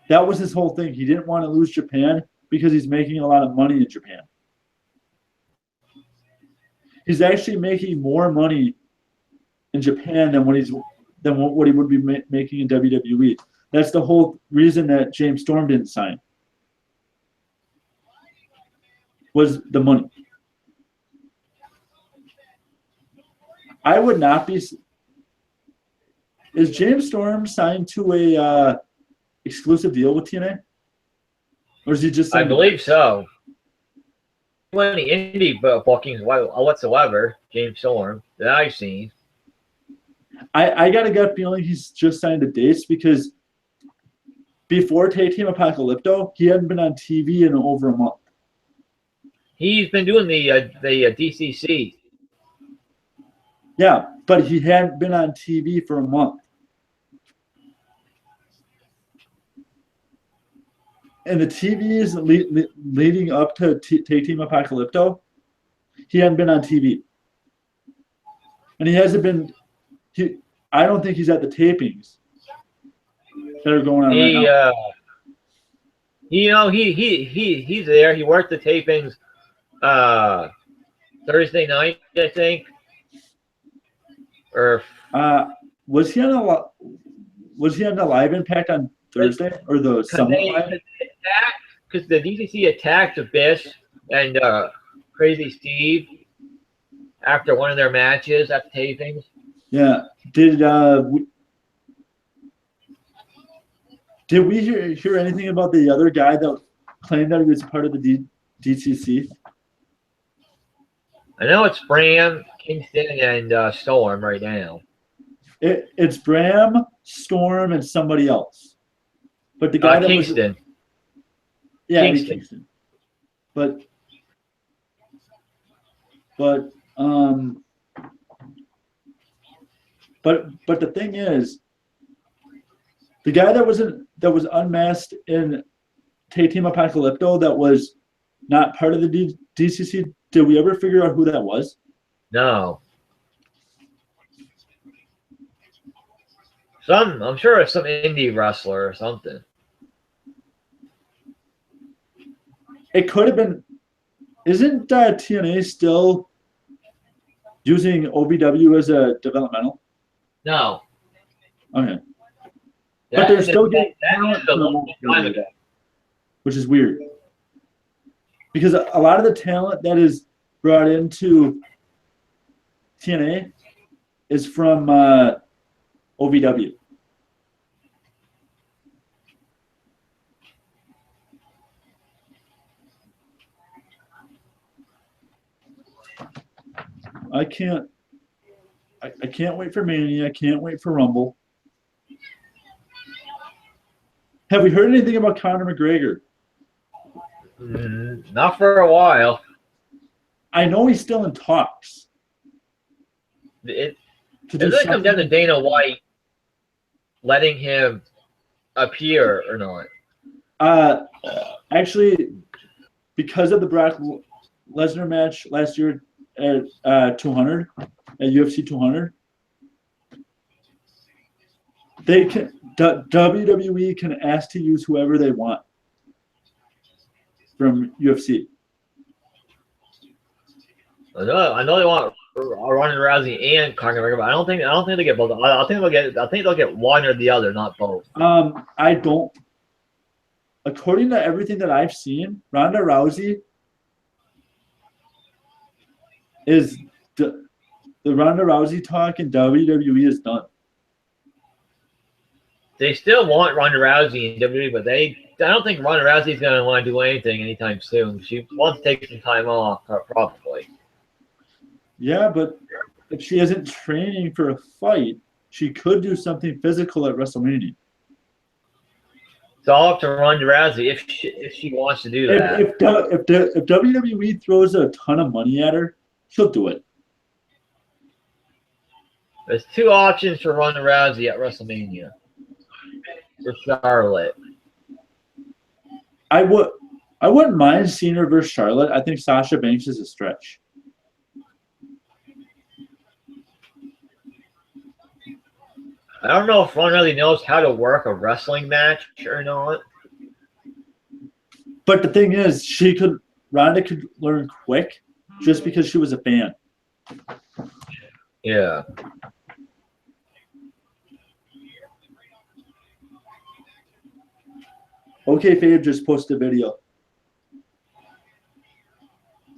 That was his whole thing. He didn't want to lose Japan because he's making a lot of money in Japan. He's actually making more money in Japan than what he would be making in WWE. That's the whole reason that James Storm didn't sign. Was the money. I would not be. Is James Storm signed to a exclusive deal with TNA? Or is he just? I believe so. Any indie bookings whatsoever, James Storm, that I've seen. I got a gut feeling he's just signed the dates because before Tag Team Apocalypto, he hadn't been on TV in over a month. He's been doing the DCC. Yeah, but he hadn't been on TV for a month. And the TVs leading up to Tag Team Apocalypto, he hadn't been on TV. And he hasn't been. I don't think he's at the tapings that are going on right now. He's there. He worked the tapings Thursday night, I think. Or was he on the Live Impact on Thursday or the Summit Live? Because the DCC attacked Abyss and Crazy Steve after one of their matches after tapings. Yeah. Did we hear anything about the other guy that claimed that he was part of the DCC? I know it's Bram, Kingston, and Storm right now. It's Bram, Storm, and somebody else. But the guy that Kingston. Kingston. But the thing is, the guy that was unmasked in Tag Team Apocalypto that was not part of the DCC. Did we ever figure out who that was? No. I'm sure it's some indie wrestler or something. It could have been. Isn't TNA still using OVW as a developmental? No. Okay. But they're still getting talent from OVW, which is weird. Because a lot of the talent that is brought into TNA is from OVW. I can't wait for Mania. I can't wait for Rumble. Have we heard anything about Conor McGregor? Not for a while. I know he's still in talks. It doesn't come down to Dana White letting him appear or not. Actually, because of the Brock Lesnar match last year at 200, at UFC 200, WWE can ask to use whoever they want from UFC. I know they want Ronda Rousey and Conor McGregor, but I don't think they get both. I think they'll get one or the other, not both. I don't. According to everything that I've seen, Ronda Rousey is the Ronda Rousey talk in WWE is done. They still want Ronda Rousey in WWE, but I don't think Ronda Rousey's going to want to do anything anytime soon. She wants to take some time off, probably. Yeah, but if she isn't training for a fight, she could do something physical at WrestleMania. It's all up to Ronda Rousey if she wants to do that. If WWE throws a ton of money at her, she'll do it. There's two options for Ronda Rousey at WrestleMania. For Charlotte. I wouldn't mind seeing her versus Charlotte. I think Sasha Banks is a stretch. I don't know if Ronda really knows how to work a wrestling match or not. But the thing is, Ronda could learn quick just because she was a fan. Yeah. Okay, Fabe just posted a video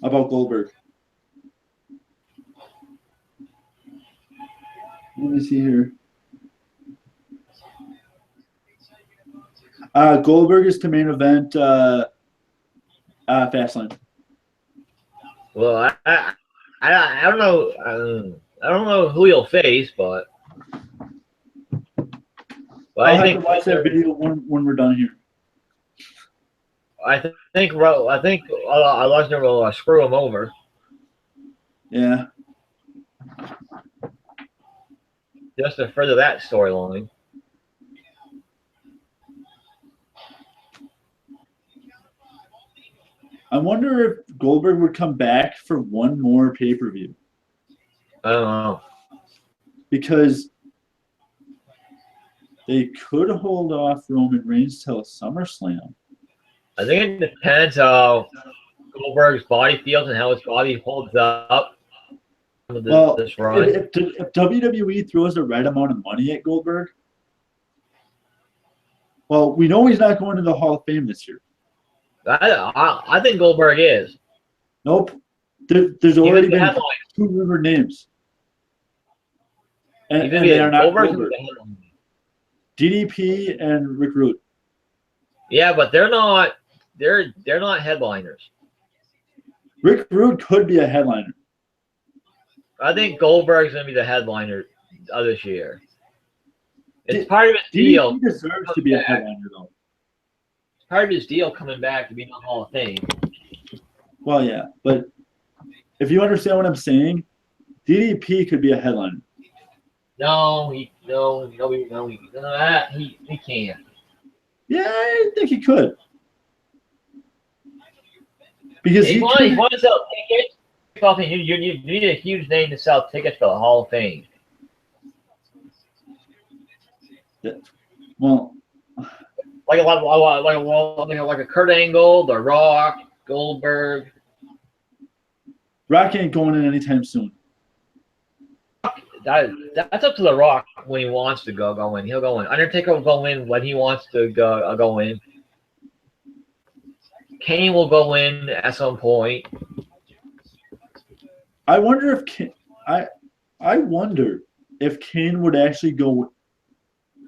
about Goldberg. Let me see here. Goldberg is to main event Fastlane. Well, I don't know. I don't know who he'll face, but I'll have to watch that video when we're done here. I think Lesnar will screw him over. Yeah. Just to further that storyline. I wonder if Goldberg would come back for one more pay-per-view. I don't know. Because they could hold off Roman Reigns till SummerSlam. I think it depends how Goldberg's body feels and how his body holds up. This run. If WWE throws the right amount of money at Goldberg, well, we know he's not going to the Hall of Fame this year. I think Goldberg is. Nope. There's already been two rumored names. And they are not Goldberg. DDP and Rick Rude. Yeah, but they're not headliners. Rick Rude could be a headliner. I think Goldberg's going to be the headliner of this year. It's part of his deal. He deserves to be a headliner, though. It's part of his deal coming back to be in the Hall of Fame. Well, yeah, but if you understand what I'm saying, DDP could be a headliner. No, he can't. Yeah, I think he could. Because he wants to sell tickets. You need a huge name to sell tickets for the Hall of Fame. Yeah. Well, like a Kurt Angle, The Rock, Goldberg. Rock ain't going in anytime soon. That's up to The Rock when he wants to go in. He'll go in. Undertaker will go in when he wants to go in. Kane will go in at some point. I wonder if Kane would actually go.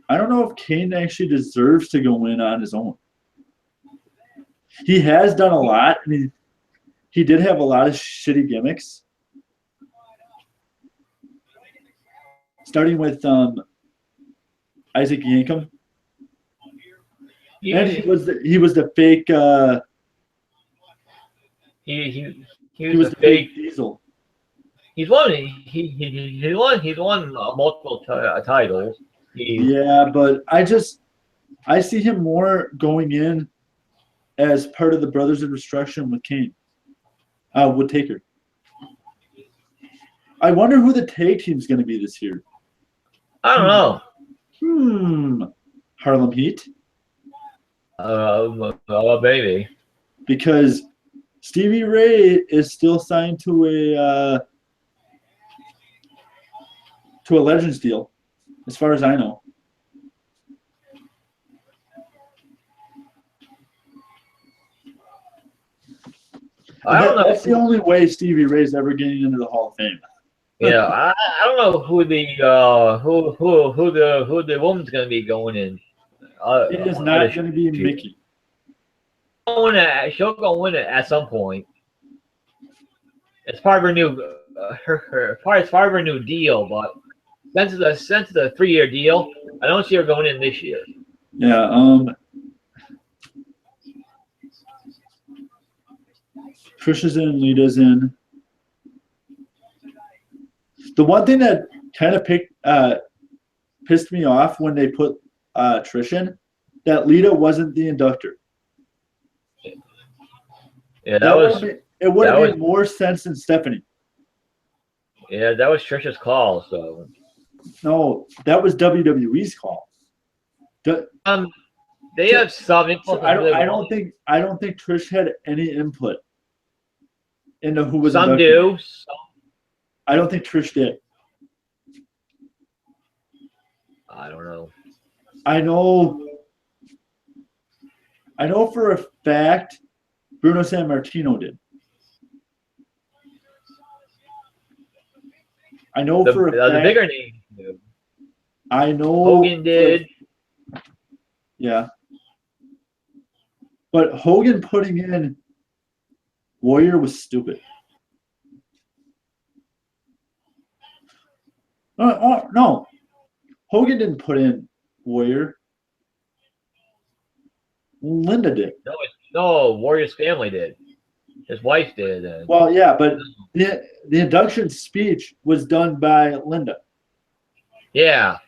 I don't know if Kane actually deserves to go in on his own. He has done a lot. I mean, he did have a lot of shitty gimmicks. Starting with Isaac Yankem. Yeah. And he was the fake he was the fake Diesel. He's won multiple titles. Yeah, but I see him more going in as part of the Brothers of Destruction with Kane. With Taker. I wonder who the tag team's going to be this year. I don't know. Harlem Heat? Maybe. Because Stevie Ray is still signed to a Legends deal, as far as I know. I don't know. That's the only way Stevie Ray's ever getting into the Hall of Fame. Yeah, I don't know who the who the woman's gonna be going in. It is not going to be Mickey. She'll go in it at some point. It's part of her new part of her new deal, but since it's a 3-year deal, I don't see her going in this year. Yeah. Trish is in, Lita's in. The one thing that kind of pissed me off when they put Trish in, that Lita wasn't the inductor. Yeah, it would have made more sense than Stephanie. Yeah, that was Trish's call. So no, that was WWE's call. They have some input. I don't think Trish had any input into who was some inducted. do. I don't think Trish did. I don't know. I know for a fact Bruno Sammartino did. I know for a fact. The bigger names do. I know Hogan did. Yeah. But Hogan putting in Warrior was stupid. No. Hogan didn't put in Warrior. Linda did. No, Warrior's family did. His wife did. Well, yeah, but the induction speech was done by Linda. Yeah.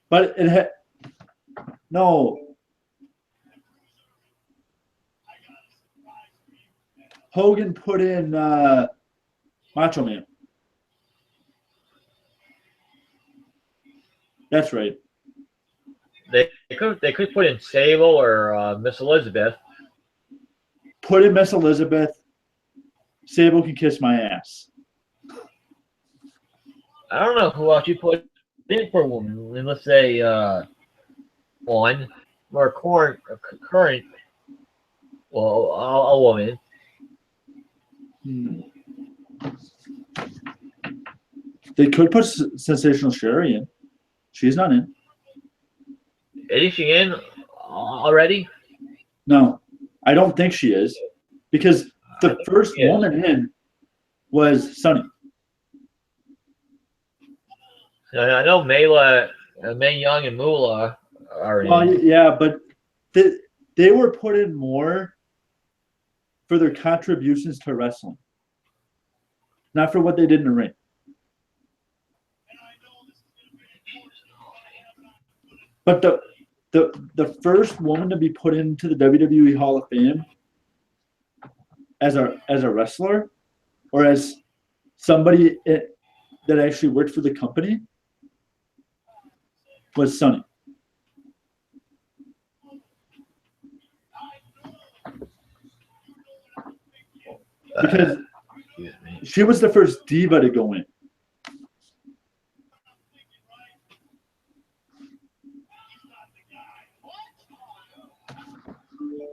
But it had no. Hogan put in Macho Man. That's right. They could put in Sable or Miss Elizabeth. Put in Miss Elizabeth. Sable can kiss my ass. I don't know who else you put in for a woman. Let's say one more current. Well, a woman. They could put Sensational Sherry in. She's not in. Is she in already? No, I don't think she is, because the first woman in was Sunny. I know Mayla, Mae Young, and Moolah are in. Well, yeah, but they were put in more for their contributions to wrestling, not for what they did in the ring. But the first woman to be put into the WWE Hall of Fame as a wrestler or as somebody that actually worked for the company was Sunny. Because she was the first diva to go in.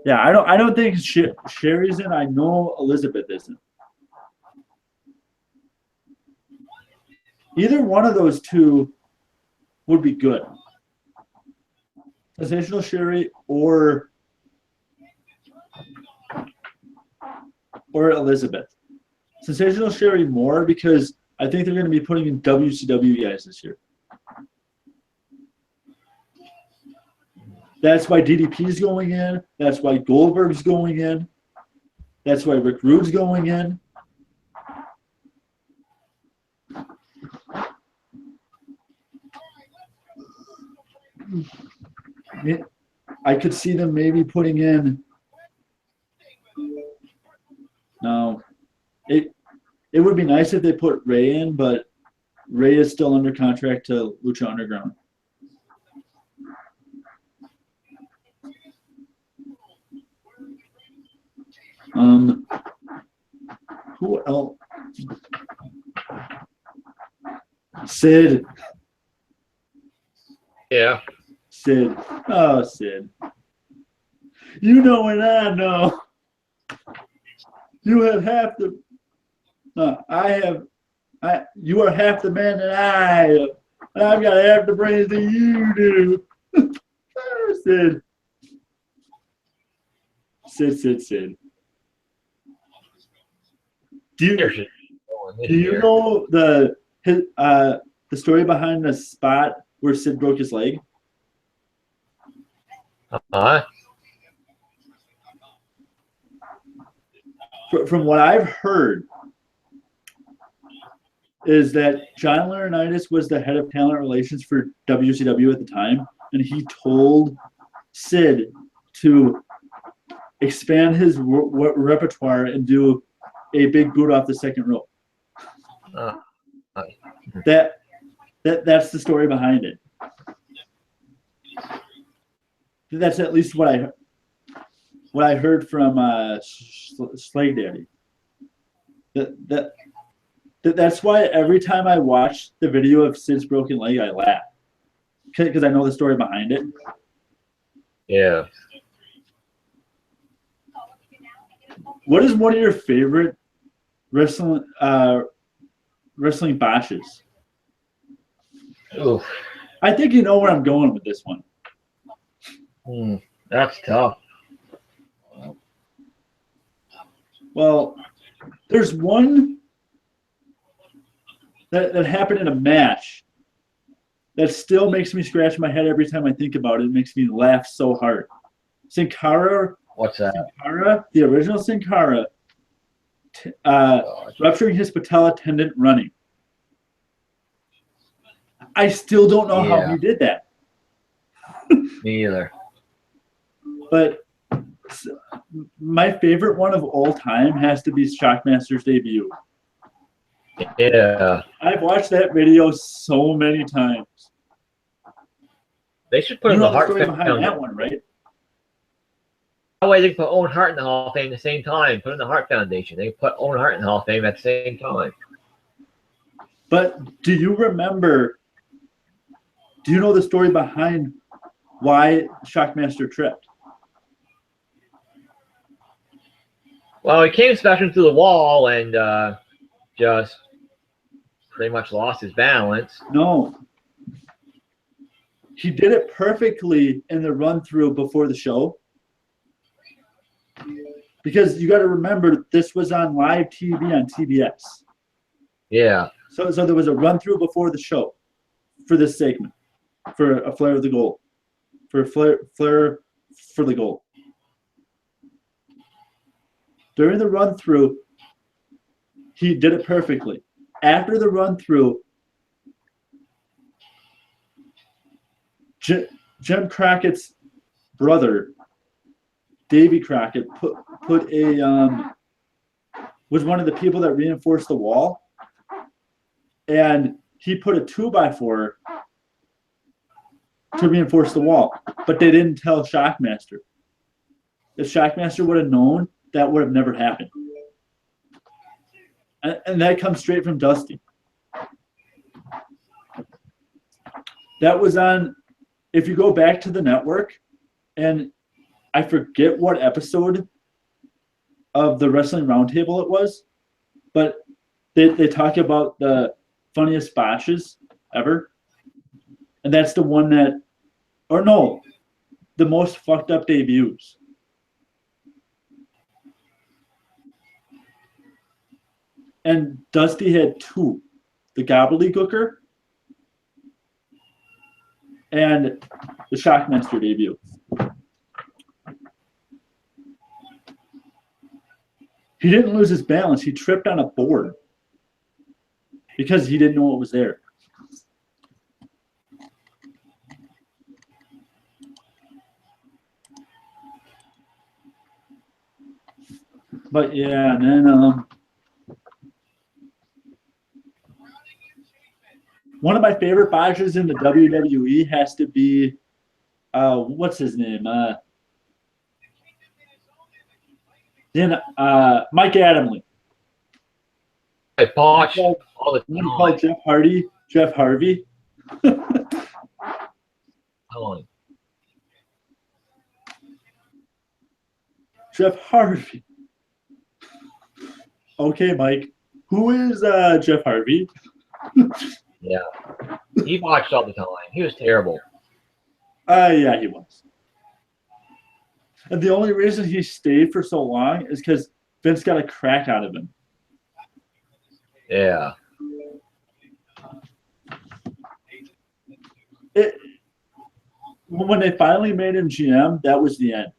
Yeah, I don't think Sherry's in. I know Elizabeth isn't. Either one of those two would be good. Sensational Sherry or Elizabeth. Sensational Sherry more because I think they're going to be putting in WCW guys this year. That's why DDP's going in. That's why Goldberg's going in. That's why Rick Rude's going in. I could see them maybe putting in. No, it would be nice if they put Ray in, but Ray is still under contract to Lucha Underground. Who else? Sid. Yeah. Sid. Oh, Sid. You know and I know. You have half the You are half the man that I am. I've got half the brains that you do. Sid. Sid. Do you know the story behind the spot where Sid broke his leg? From what I've heard, is that John Laurinaitis was the head of talent relations for WCW at the time, and he told Sid to expand his repertoire and do a big boot off the second rope. That's the story behind it. That's at least what I heard from Slag Daddy. That's why every time I watch the video of Sid's broken leg, I laugh because I know the story behind it. Yeah. What is one of your favorite wrestling botches? Oof. I think you know where I'm going with this one. That's tough. Well, there's one that happened in a match that still makes me scratch my head every time I think about it. It makes me laugh so hard. Sin Cara. What's that? Sin Cara, the original Sin Cara, rupturing his patella tendon running. I still don't know how he did that. Me either. But my favorite one of all time has to be Shockmaster's debut. Yeah. I've watched that video so many times. They should put in the Hart story Foundation. behind that one, right? That way they can put Owen Hart in the Hall of Fame at the same time. Put in the Hart Foundation. They can put Owen Hart in the Hall of Fame at the same time. But do you know the story behind why Shockmaster tripped? Well, he came smashing through the wall and just pretty much lost his balance. No. He did it perfectly in the run-through before the show. Because you got to remember, this was on live TV on TBS. Yeah. So there was a run-through before the show for this segment, for a Flair of the Gold. For Flair for the Gold. During the run-through, he did it perfectly. After the run-through, Jim Crockett's brother, Davy Crockett, was one of the people that reinforced the wall, and he put a 2x4 to reinforce the wall, but they didn't tell Shockmaster. If Shockmaster would have known, that would have never happened. And that comes straight from Dusty. That was on, if you go back to the network, and I forget what episode of the Wrestling Roundtable it was, but they talk about the funniest botches ever. And that's the one that, or no, the most fucked up debuts. And Dusty had two, the Gobbledygooker and the Shockmaster debut. He didn't lose his balance. He tripped on a board because he didn't know what was there. But yeah, and then one of my favorite botches in the WWE has to be, what's his name? Mike Adamle. I botched all the time. He called Jeff Harvey. Jeff Harvey. Okay, Mike. Who is Jeff Harvey? Yeah. He botched all the time. He was terrible. Yeah, he was. And the only reason he stayed for so long is because Vince got a crack out of him. Yeah. When they finally made him GM, that was the end.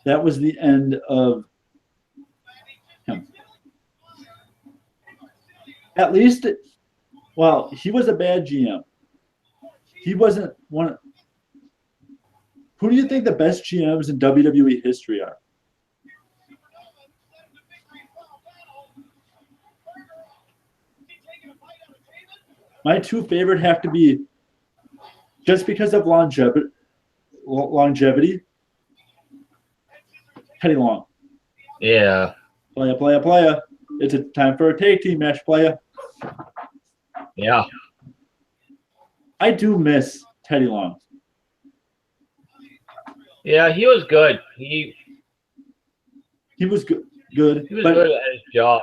That was the end of him. At least, well, he was a bad GM. He wasn't one. Who do you think the best GMs in WWE history are? My two favorite have to be, just because of longevity, Teddy Long. Yeah. Playa. It's a time for a tag team match, playa. Yeah. I do miss Teddy Long. Yeah, he was good. He was good. He was good at his job.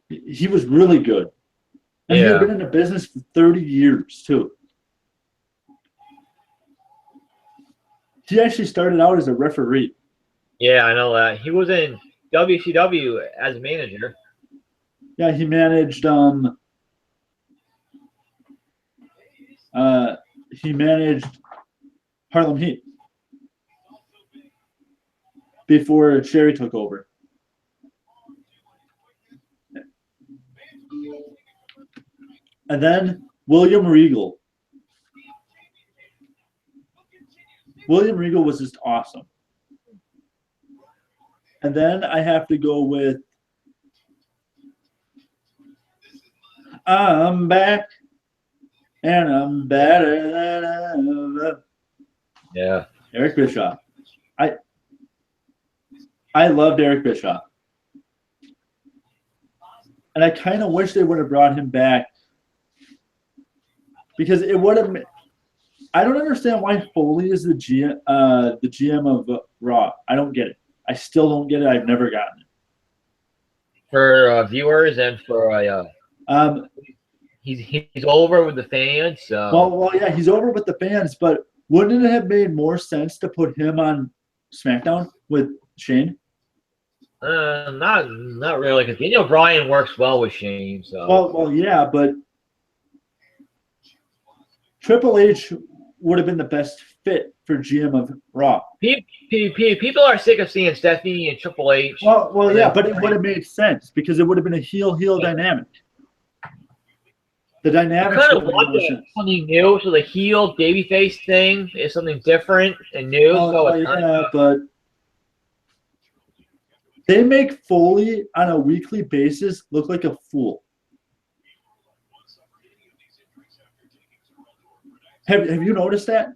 He was really good. And he had been in the business for 30 years, too. He actually started out as a referee. Yeah, I know that. He was in WCW as a manager. Yeah, he managed Harlem Heat before Sherry took over. And then William Regal. William Regal was just awesome. And then I have to go with I'm back and I'm better than ever. Yeah. Eric Bischoff. I loved Eric Bischoff. And I kind of wish they would have brought him back because it would have. I don't understand why Foley is the GM of Raw. I don't get it. I still don't get it. I've never gotten it. For viewers and for he's over with the fans. So. Well, yeah, he's over with the fans. But wouldn't it have made more sense to put him on SmackDown with Shane? Not really, because Bryan works well with Shane. So. Well, yeah, but Triple H would have been the best fit for GM of Raw. People are sick of seeing Stephanie and Triple H. Well, yeah, but it would have made sense because it would have been a heel dynamic. The dynamic. I kind of want something new, so the heel babyface thing is something different and new. But they make Foley on a weekly basis look like a fool. Have you noticed that?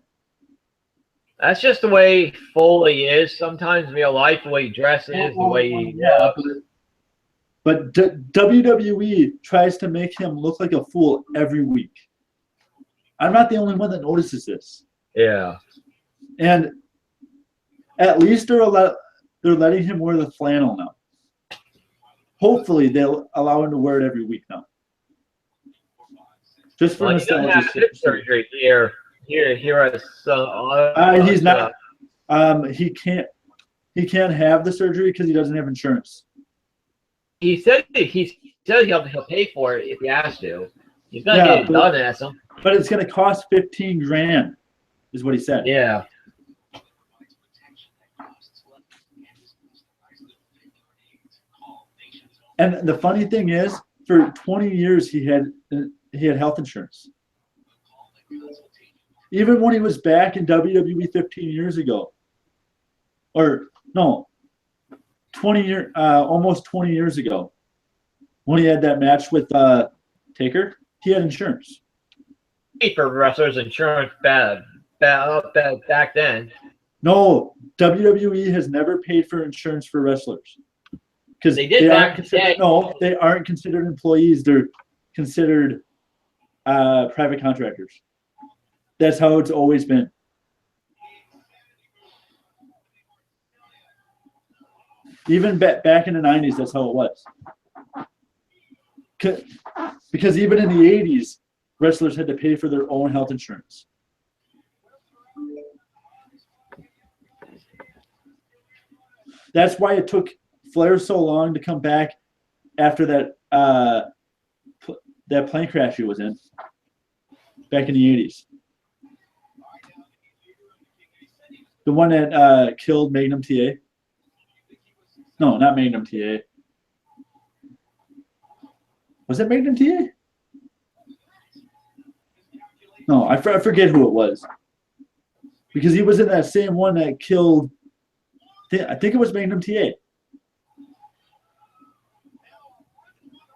That's just the way Foley is. Sometimes in real life, the way he dresses, the way he But WWE tries to make him look like a fool every week. I'm not the only one that notices this. Yeah. And at least they're letting him wear the flannel now. Hopefully, they'll allow him to wear it every week now. Just for nostalgia. He doesn't have hip surgery here. He's not. He can't have the surgery because he doesn't have insurance. He said he'll pay for it if he has to. He's gonna get it done, ask him. But it's gonna cost $15,000, is what he said. Yeah. And the funny thing is, for 20 years he had health insurance. Even when he was back in WWE 15 years ago, or no, almost 20 years ago, when he had that match with Taker, he had insurance. For wrestlers' insurance back then. No, WWE has never paid for insurance for wrestlers. Because they aren't considered employees. They're considered private contractors. That's how it's always been. Even back in the 90s, that's how it was. Because even in the 80s, wrestlers had to pay for their own health insurance. That's why it took Flair so long to come back after that that plane crash he was in back in the 80s. The one that killed Magnum TA. No, not Magnum TA. Was it Magnum TA? No, I forget who it was. Because he was in that same one that killed, I think it was Magnum TA.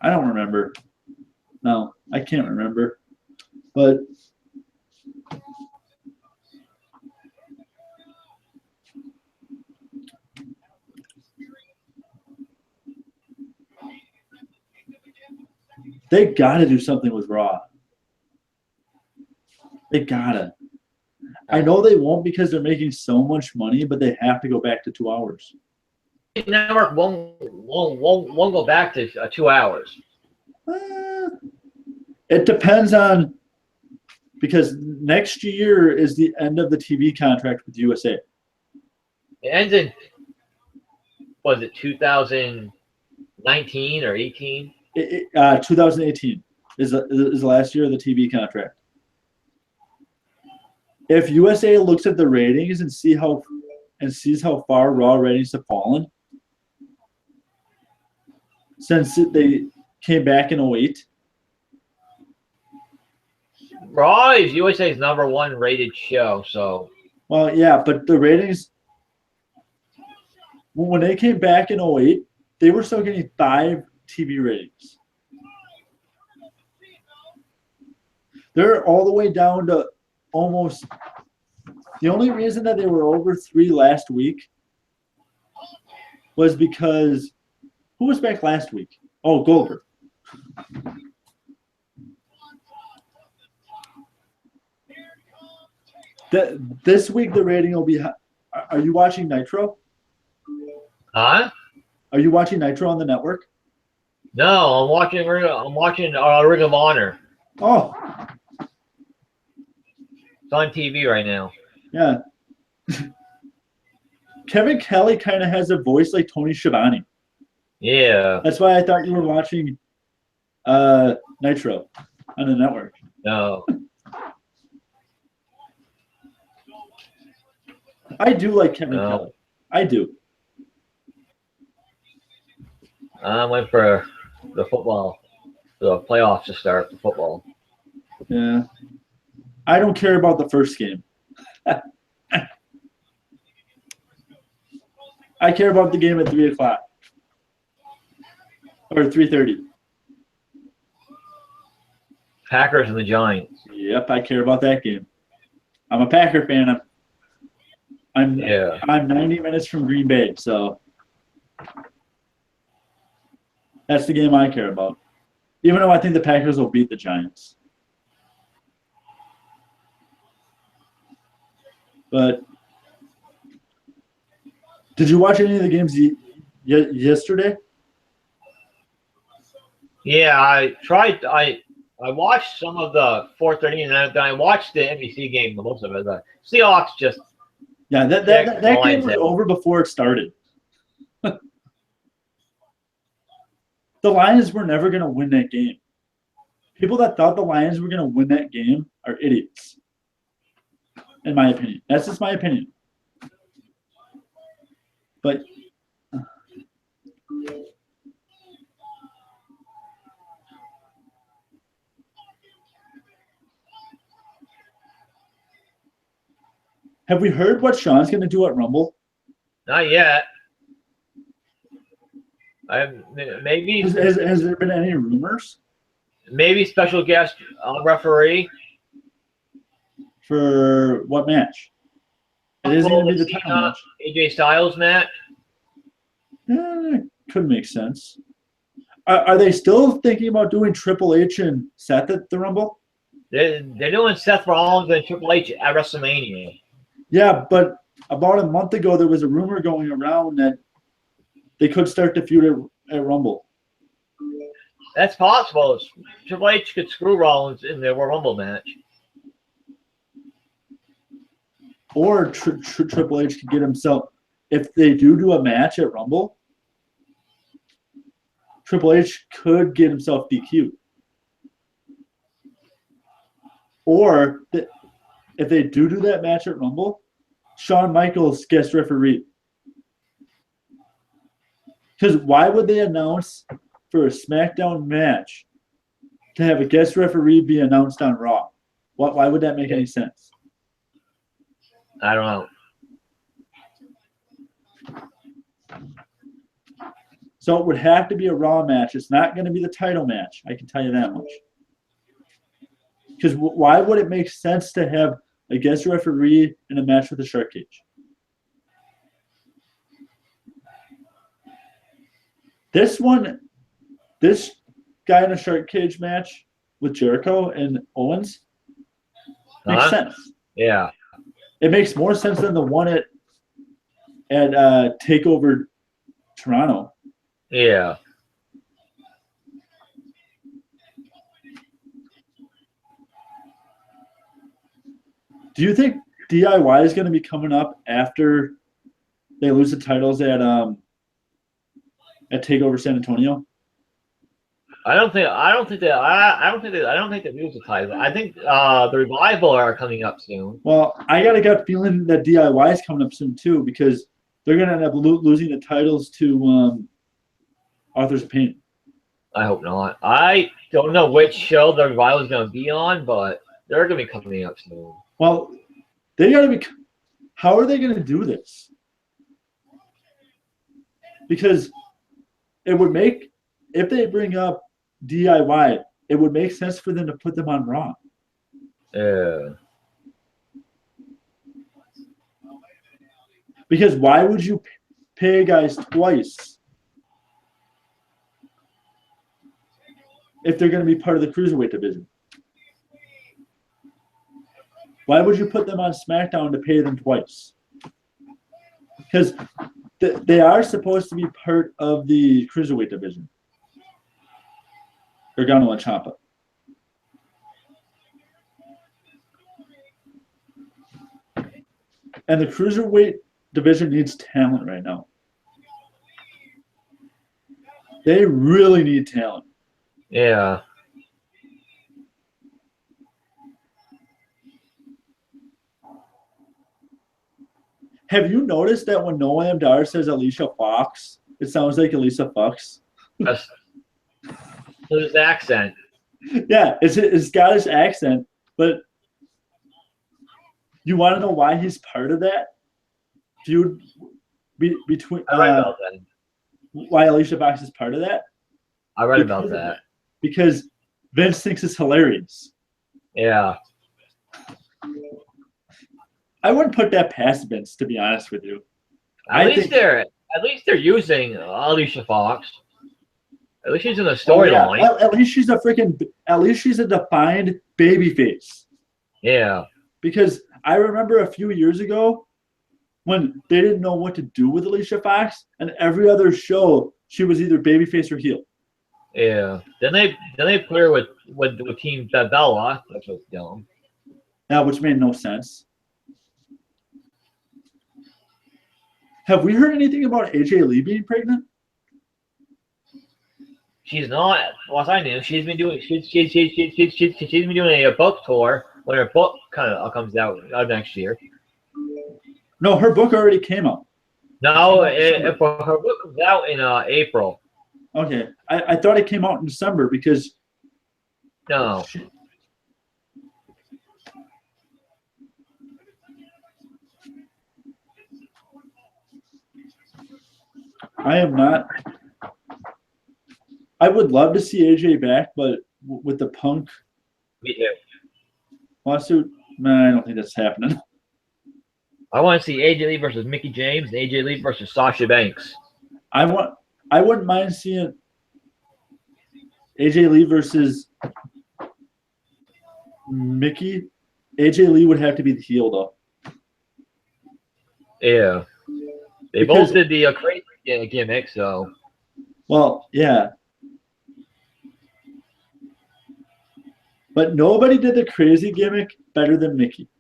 I don't remember. No, I can't remember. But they got to do something with Raw. They gotta. I know they won't because they're making so much money, but they have to go back to 2 hours. Network won't go back to 2 hours. It depends on, because next year is the end of the TV contract with USA. It ends in, was it 2019 or 18? 2018 is the last year of the TV contract. If USA looks at the ratings and sees how far Raw ratings have fallen since they came back in 2008. Raw is USA's #1 rated show, so. Well, yeah, but the ratings, when they came back in 2008, they were still getting 5 TV ratings. They're all the way down to almost. The only reason that they were over 3 last week was because who was back last week? Oh, Goldberg. This week the rating will be. Are you watching Nitro? Huh? Are you watching Nitro on the network? No, I'm watching Ring of Honor. Oh. It's on TV right now. Yeah. Kevin Kelly kind of has a voice like Tony Schiavone. Yeah. That's why I thought you were watching Nitro on the network. No. I do like Kevin Kelly. I do. I went for the football, the playoffs to start, the football. Yeah. I don't care about the first game. I care about the game at 3 o'clock. Or 3:30. Packers and the Giants. Yep, I care about that game. I'm a Packer fan. I'm 90 minutes from Green Bay, so that's the game I care about. Even though I think the Packers will beat the Giants. But did you watch any of the games yesterday? Yeah, I tried. I watched some of the 4:30, and then I watched the NBC game, the most of it. The Seahawks just. Yeah, that game was over before it started. The Lions were never going to win that game. People that thought the Lions were going to win that game are idiots, in my opinion. That's just my opinion. But have we heard what Sean's going to do at Rumble? Not yet. Maybe Has there been any rumors? Maybe special guest referee. For what match? It isn't going to be the title match. AJ Styles match. Could make sense. Are they still thinking about doing Triple H and Seth at the Rumble? They're doing Seth Rollins and Triple H at WrestleMania. Yeah, but about a month ago there was a rumor going around that they could start the feud at Rumble. That's possible. Triple H could screw Rollins in their Rumble match. Or Triple H could get himself, if they do a match at Rumble, Triple H could get himself DQ'd. Or if they do that match at Rumble, Shawn Michaels guest referee. Because why would they announce for a SmackDown match to have a guest referee be announced on Raw? Why would that make any sense? I don't know. So it would have to be a Raw match. It's not going to be the title match. I can tell you that much. Because why would it make sense to have a guest referee in a match with a shark cage? This guy in a shark cage match with Jericho and Owens makes sense. Yeah. It makes more sense than the one at TakeOver Toronto. Yeah. Do you think DIY is going to be coming up after they lose the titles at TakeOver San Antonio? I don't think they lose the title. I think the Revival are coming up soon. Well, I got a gut feeling that DIY is coming up soon too, because they're going to end up losing the titles to Authors of Pain. I hope not. I don't know which show the Revival is going to be on, but they're going to be coming up soon. Well, they got to be. How are they going to do this? Because it would make, if they bring up DIY, it would make sense for them to put them on Raw. Yeah. Because why would you pay guys twice if they're going to be part of the Cruiserweight division? Why would you put them on SmackDown to pay them twice? Because they are supposed to be part of the Cruiserweight division. Gargano and Ciampa. And the Cruiserweight division needs talent right now. They really need talent. Yeah. Have you noticed that when Noam Dar says Alicia Fox, it sounds like Alicia Fox? That's his accent. Yeah, it's his Scottish accent, but you want to know why he's part of that feud between? I read about that. Why Alicia Fox is part of that? I read about that. Because Vince thinks it's hilarious. Yeah. I wouldn't put that past Vince, to be honest with you. At least they're using Alicia Fox. At least she's in the storyline. Yeah. At least she's a defined baby face. Yeah. Because I remember a few years ago when they didn't know what to do with Alicia Fox, and every other show she was either babyface or heel. Yeah. Then they put her with Team Bella, which was dumb. Yeah, which made no sense. Have we heard anything about AJ Lee being pregnant? She's not. What I knew, she's been doing a book tour when her book kind of comes out next year. No, her book already came out. No, her book comes out in April. Okay, I thought it came out in December because. No. I am not. I would love to see AJ back, but with the Punk Me too. lawsuit, man, I don't think that's happening. I want to see AJ Lee versus Mickie James and AJ Lee versus Sasha Banks. I wouldn't mind seeing AJ Lee versus Mickie. AJ Lee would have to be the heel though. Yeah. They both did the crazy gimmick, so. Well, yeah. But nobody did the crazy gimmick better than Mickey.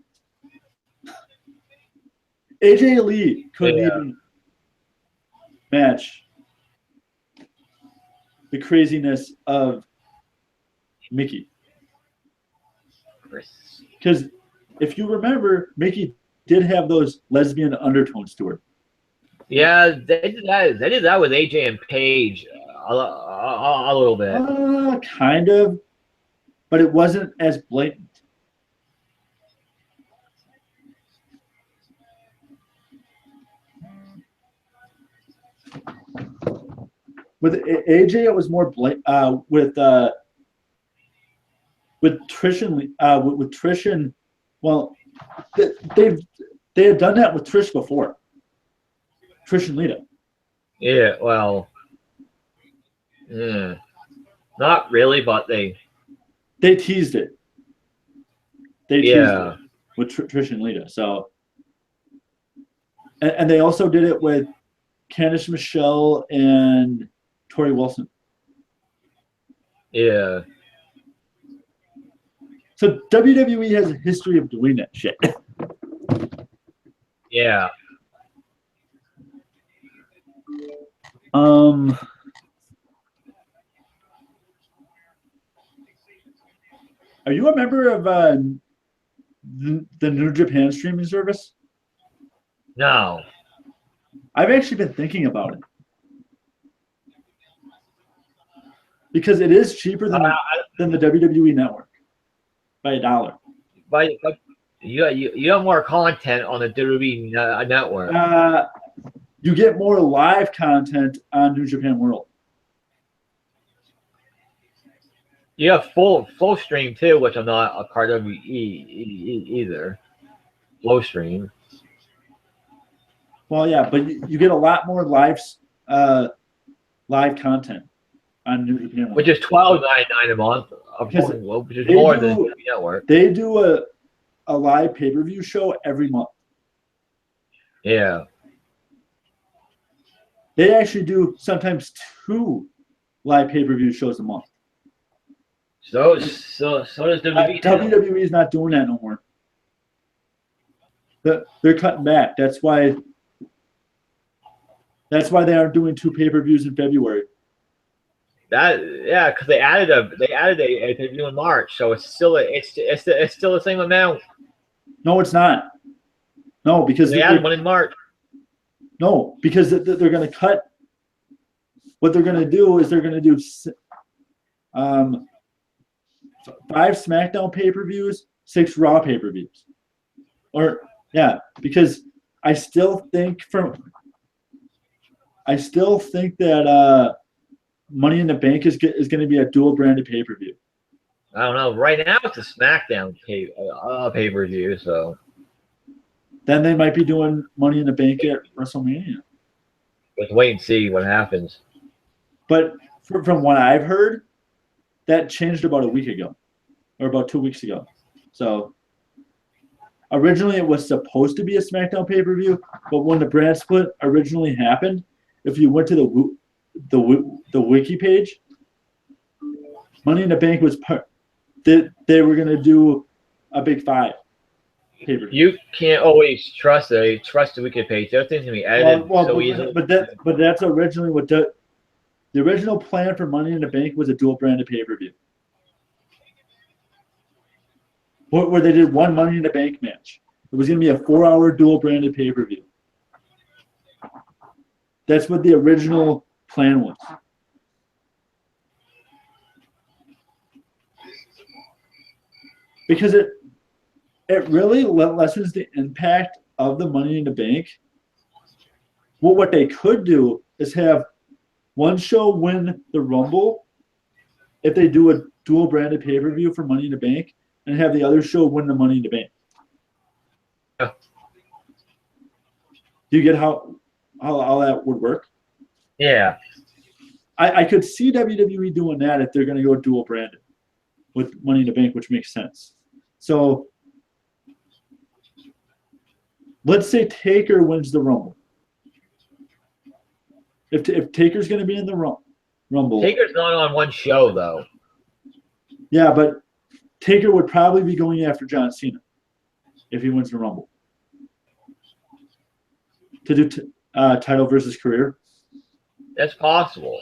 AJ Lee couldn't even match the craziness of Mickey. Because if you remember, Mickey did have those lesbian undertones to her. Yeah, they did that. They did that with AJ and Paige a little bit. Kind of, but it wasn't as blatant. With AJ, it was more blatant. With Trish and well, they had done that with Trish before. Trish and Lita. Yeah, well, not really, but they teased it. They teased it with Trish and Lita. So, and they also did it with Candice Michelle and Tori Wilson. Yeah. So WWE has a history of doing that shit. Yeah. Are you a member of the New Japan streaming service? No. I've actually been thinking about it. Because it is cheaper than the WWE network by $1. But you have more content on the WWE network. You get more live content on New Japan World. You have full stream too, which I'm not a part of either. Flow stream. Well, yeah, but you get a lot more live content on New Japan World. Which is $12.99 a month, which is more than the network. They do a live pay-per-view show every month. Yeah. They actually do sometimes 2 live pay-per-view shows a month. So does WWE. WWE is not doing that no more. They're cutting back. That's why they aren't doing 2 pay-per-views in February. Because they added a pay-per-view in March, so it's still the same amount. No, it's not. No, because they added one in March. No, because they're going to cut. What they're going to do is they're going to do 5 SmackDown pay-per-views, 6 Raw pay-per-views. Because I still think that Money in the Bank is going to be a dual-branded pay-per-view. I don't know. Right now it's a SmackDown pay-per-view, so. Then they might be doing Money in the Bank at WrestleMania. Let's wait and see what happens. But from what I've heard, that changed about a week ago, or about 2 weeks ago. So originally it was supposed to be a SmackDown pay-per-view, but when the brand split originally happened, if you went to the wiki page, Money in the Bank was part. They were going to do a big 5. Pay-per-view. You can't always trust the wiki page. Everything's gonna be edited so easily. But that's originally what the original plan for Money in the Bank was a dual branded pay-per-view, where they did one Money in the Bank match. It was gonna be a 4-hour dual branded pay-per-view. That's what the original plan was. Because it really lessens the impact of the Money in the Bank. Well, what they could do is have one show win the Rumble if they do a dual branded pay-per-view for Money in the Bank, and have the other show win the Money in the Bank. Yeah. Do you get how that would work? Yeah. I could see WWE doing that if they're going to go dual branded with Money in the Bank, which makes sense. So let's say Taker wins the Rumble. If Taker's going to be in the Rumble. Taker's not on one show though. Yeah, but Taker would probably be going after John Cena if he wins the Rumble. To do title versus career. That's possible.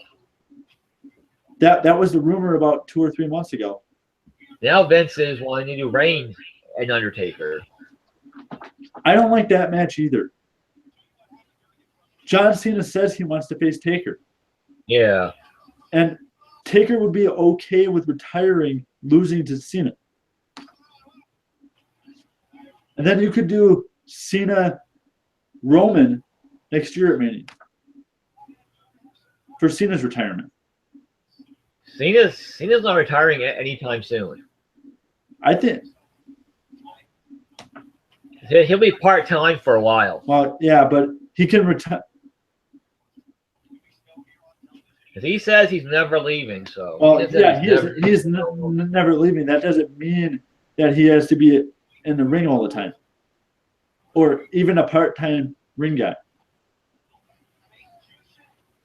That was the rumor about 2 or 3 months ago. Now Vince is wanting to do Reigns and Undertaker. I don't like that match either. John Cena says he wants to face Taker. Yeah. And Taker would be okay with retiring, losing to Cena. And then you could do Cena Roman next year at Mania for Cena's retirement. Cena's not retiring anytime soon. I think. He'll be part-time for a while. Well, yeah, but he can retire. He says he's never leaving, so. Well, yeah, he is never leaving. That doesn't mean that he has to be in the ring all the time, or even a part-time ring guy.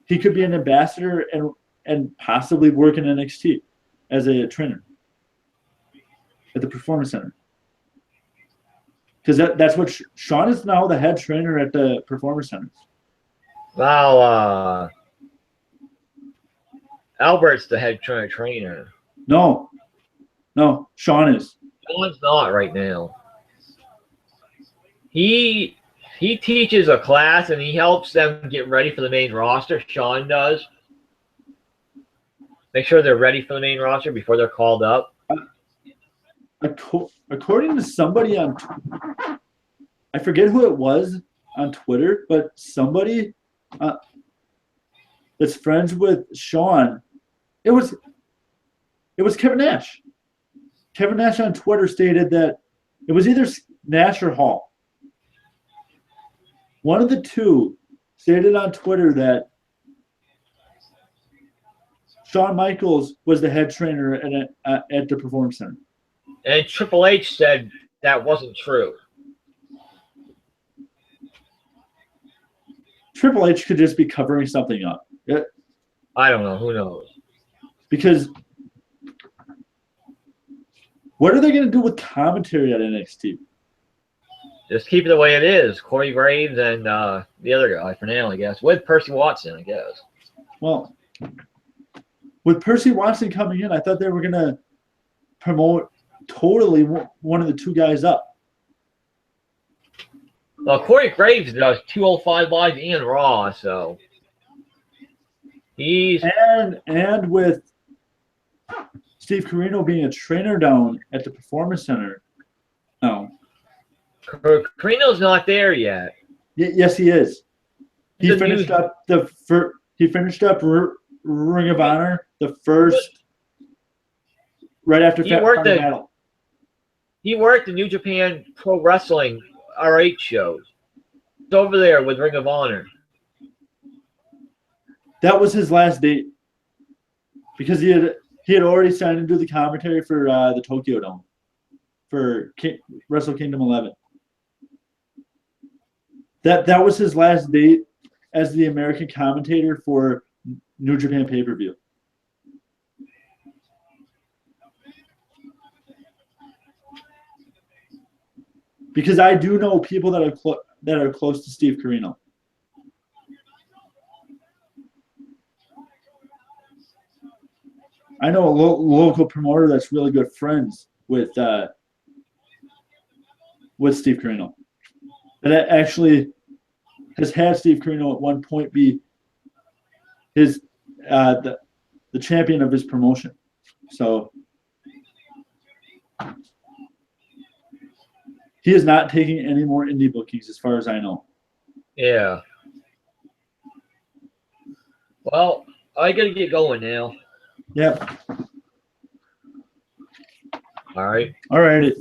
He could be an ambassador and possibly work in NXT as a trainer at the Performance Center. Because that's what Sean is now, the head trainer at the Performance Center. Wow, Albert's the head trainer. No, Sean is. Sean's not right now. He teaches a class and he helps them get ready for the main roster. Sean does. Make sure they're ready for the main roster before they're called up. According to somebody on, I forget who it was on Twitter, but somebody that's friends with Sean, it was Kevin Nash. Kevin Nash on Twitter stated that it was either Nash or Hall. One of the two stated on Twitter that Shawn Michaels was the head trainer at the Performance Center. And Triple H said that wasn't true. Triple H could just be covering something up. I don't know. Who knows? Because what are they going to do with commentary at NXT? Just keep it the way it is. Corey Graves and the other guy for now, I guess. With Percy Watson, I guess. Well, with Percy Watson coming in, I thought they were going to promote totally one of the two guys up. Well, Corey Graves does 205 Live and Raw, so he's and with Steve Corino being a trainer down at the Performance Center. No, Corino's not there yet. Yes, he is. He finished up Ring of Honor the first right after Final Battle. He worked in New Japan Pro Wrestling RH shows. He's over there with Ring of Honor. That was his last date because he had already signed to do the commentary for the Tokyo Dome for Wrestle Kingdom 11. That was his last date as the American commentator for New Japan pay-per-view. Because I do know people that are close to Steve Corino. I know a local promoter that's really good friends with Steve Corino. That actually has had Steve Corino at one point be his the champion of his promotion. So he is not taking any more indie bookings as far as I know. Yeah. Well, I gotta get going now. Yep. All right. All right.